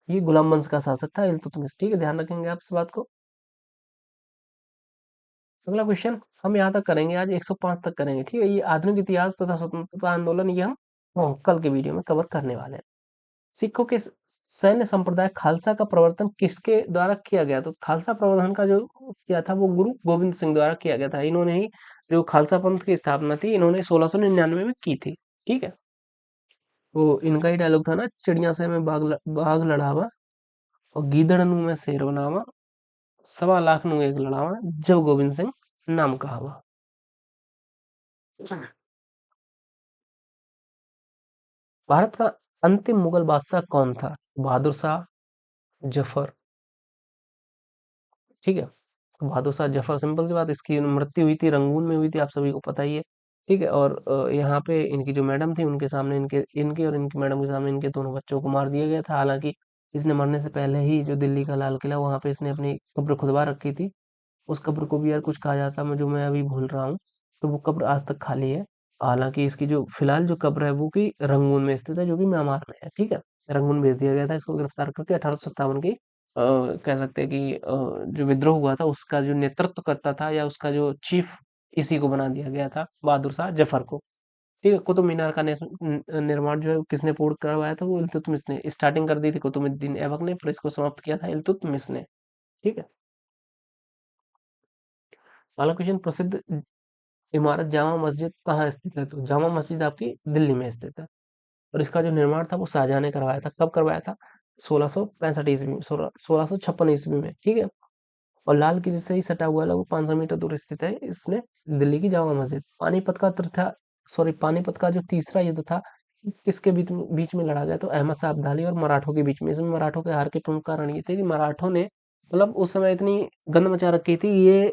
ये गुलाम वंश का शासक था इल्तुतमिश। ठीक है, ध्यान रखेंगे आप इस बात को। अगला क्वेश्चन हम यहाँ तक करेंगे, आज 105 तक करेंगे। ठीक है, ये आधुनिक इतिहास तथा स्वतंत्रता आंदोलन ये हम कल के वीडियो में कवर करने वाले हैं। सिखों के सैन्य संप्रदाय खालसा का प्रवर्तन किसके द्वारा किया गया? तो खालसा प्रवर्तन का जो किया था वो गुरु गोविंद सिंह द्वारा किया गया था। इन्होंने ही जो खालसा पंथ की स्थापना थी इन्होंने 1699 में की थी। ठीक है, वो इनका ही डायलॉग था ना, चिड़िया से मैं बाग लड़ावा और गीदड़ नु में शेर बनावा, 1.25 लाख नु एक लड़ावा, जब गोविंद सिंह नाम कहावा। भारत का अंतिम मुगल बादशाह कौन था? बहादुर शाह, जफर। ठीक है, बहादुर शाह जफर, सिंपल सी बात, इसकी मृत्यु हुई थी रंगून में हुई थी, आप सभी को पता ही है। ठीक है, और यहाँ पे इनकी जो मैडम थी उनके सामने इनके इनके और इनकी मैडम के सामने इनके दोनों बच्चों को मार दिया गया था। हालांकि इसने मरने से पहले ही जो दिल्ली का लाल किला वहां पे इसने अपनी कब्र खुदवा रखी थी। उस कब्र को भी यार कुछ कहा जाता है जो मैं अभी भूल रहा हूँ। तो वो कब्र आज तक खाली है। हालांकि इसकी जो फिलहाल जो कब्र है वो की रंगून में स्थित है, जो कि म्यांमार में है। ठीक है, रंगून भेज दिया गया था इसको गिरफ्तार करके 1857 की कह सकते हैं कि जो विद्रोह हुआ था उसका जो नेतृत्व करता था या उसका जो चीफ, इसी को बना दिया गया था, बहादुर शाह जफर को। ठीक है, कुतुब मीनार का निर्माण जो है वो किसने पूर्ण करवाया था? वो इल्तुतमिश ने। स्टार्टिंग कर दी थी कुतुबुद्दीन ऐबक ने, पर इसको समाप्त किया था इल्तुतमिश ने। ठीक है, अगला क्वेश्चन, प्रसिद्ध इमारत जामा मस्जिद कहाँ स्थित है? तो जामा मस्जिद आपकी दिल्ली में स्थित है। और इसका जो निर्माण था वो शाहजहां ने करवाया था। कब करवाया था? 1665 ईस्वी में, 1656 ईस्वी में। ठीक है, और लाल किले से ही सटा हुआ लगभग 500 मीटर दूर स्थित है इसने दिल्ली की जामा मस्जिद। पानीपत का जो तीसरा युद्ध था, किसके बीच में लड़ा गया? तो अहमद शाह अब्दाली और मराठों के बीच में। इसमें मराठों के हार के प्रमुख कारण ये थे कि मराठों ने मतलब उस समय इतनी गंद मचा रखी थी ये,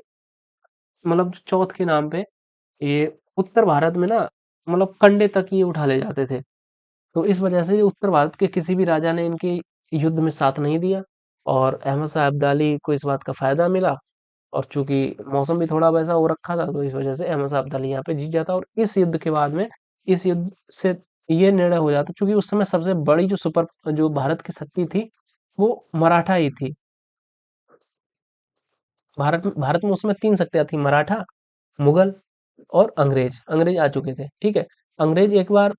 मतलब चौथ के नाम पे ये उत्तर भारत में ना, मतलब कंडे तक ये उठा ले जाते थे। तो इस वजह से उत्तर भारत के किसी भी राजा ने इनके युद्ध में साथ नहीं दिया, और अहमद शाह अब्दाली को इस बात का फायदा मिला। और चूंकि मौसम भी थोड़ा वैसा हो रखा था, तो इस वजह से अहमद शाह अब्दाली यहाँ पे जीत जाता। और इस युद्ध के बाद में, इस युद्ध से ये निर्णय हो जाता, क्योंकि उस समय सबसे बड़ी जो भारत की शक्ति थी वो मराठा ही थी। भारत में उस समय तीन शक्तियां थी, मराठा, मुगल और अंग्रेज। अंग्रेज आ चुके थे। ठीक है, अंग्रेज एक बार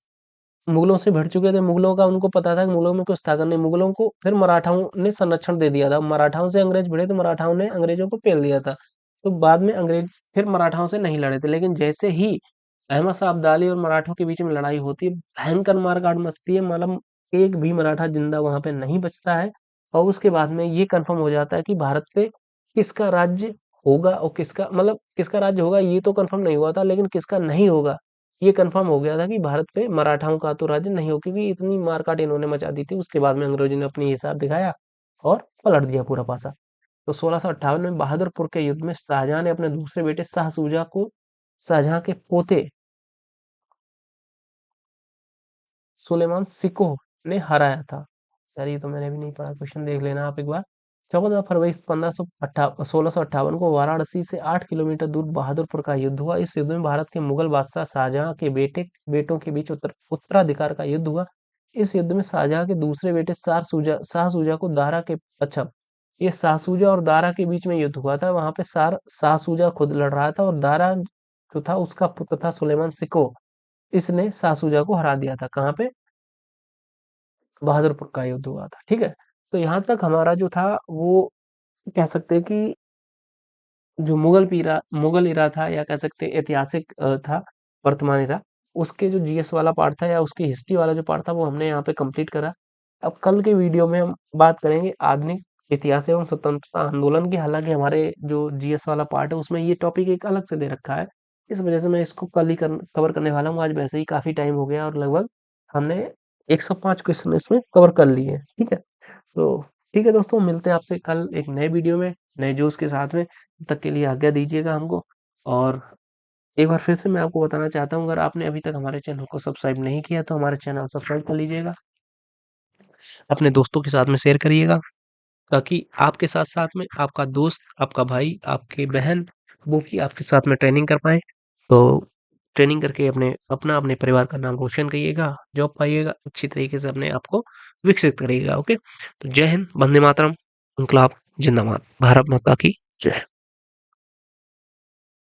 मुगलों से भिड़ चुके थे। मुगलों का उनको पता था कि मुगलों में कुछ ताकत नहीं। मुगलों को फिर मराठाओं ने संरक्षण दे दिया था। मराठाओं से अंग्रेज भिड़े तो मराठाओं ने अंग्रेजों को पेल दिया था। तो बाद में अंग्रेज फिर मराठाओं से नहीं लड़े थे। लेकिन जैसे ही अहमद शाह अब्दाली और मराठों के बीच में लड़ाई होती है, भयंकर मारकाट मचती है, मतलब एक भी मराठा जिंदा वहां पे नहीं बचता है। और उसके बाद में ये कंफर्म हो जाता है कि भारत पे किसका राज्य होगा, और किसका मतलब किसका राज्य होगा ये तो कंफर्म नहीं हुआ था, लेकिन किसका नहीं होगा ये कंफर्म हो गया था कि भारत पे मराठाओं का तो राज्य नहीं हो, क्योंकि इतनी मारकाट इन्होंने मचा दी थी। उसके बाद में अंग्रेजों ने अपनी हिसाब दिखाया और पलट दिया पूरा पासा। तो 1658 में बहादुरपुर के युद्ध में शाहजहां ने अपने दूसरे बेटे शाह सूजा को शाहजहां के पोते सुलेमान सिकोह ने हराया था। यार ये तो मैंने भी नहीं पढ़ा, क्वेश्चन देख लेना आप एक बार। 14 फरवरी 1658 को वाराणसी से 8 किलोमीटर दूर बहादुरपुर का युद्ध हुआ। इस युद्ध में भारत के मुगल बादशाह शाहजहां के बेटों के बीच उत्तराधिकार का युद्ध हुआ। इस युद्ध में शाहजहां के दूसरे बेटे शाह सूजा को दारा के अच्छा, ये शाह सूजा और दारा के बीच में युद्ध हुआ था। वहां पे शाह सूजा खुद लड़ रहा था, और दारा जो था उसका पुत्र था सुलेमान सिको। इसने शाह सूजा को हरा दिया था। कहाँ पे? बहादुरपुर का युद्ध हुआ था। ठीक है, तो यहाँ तक हमारा जो था वो कह सकते हैं कि जो मुगल इरा था, या कह सकते हैं ऐतिहासिक था, वर्तमान इरा, उसके जो जीएस वाला पार्ट था या उसकी हिस्ट्री वाला जो पार्ट था वो हमने यहाँ पे कंप्लीट करा। अब कल के वीडियो में हम बात करेंगे आधुनिक इतिहास एवं स्वतंत्रता आंदोलन की। हालांकि हमारे जो जीएस वाला पार्ट है उसमें ये टॉपिक एक अलग से दे रखा है, इस वजह से मैं इसको कल ही कवर करने वाला हूँ। आज वैसे ही काफी टाइम हो गया और लगभग हमने 105 क्वेश्चन इसमें कवर कर लिए हैं। ठीक है, तो ठीक है दोस्तों, मिलते हैं आपसे कल एक नए वीडियो में नए जोश के साथ में। तब तक के लिए आज्ञा दीजिएगा हमको। और एक बार फिर से मैं आपको बताना चाहता हूँ, अगर आपने अभी तक हमारे चैनल को सब्सक्राइब नहीं किया तो हमारे चैनल सब्सक्राइब कर लीजिएगा, अपने दोस्तों के साथ में शेयर करिएगा, ताकि आपके साथ साथ में आपका दोस्त, आपका भाई, आपकी बहन, वो भी आपके साथ में ट्रेनिंग कर पाए। तो ट्रेनिंग करके अपने परिवार का नाम रोशन करिएगा, जॉब पाइएगा, अच्छी तरीके से अपने आप को विकसित करिएगा। ओके, तो जय हिंद, वंदे मातरम, इंकलाब जिंदाबाद, भारत माता की जय।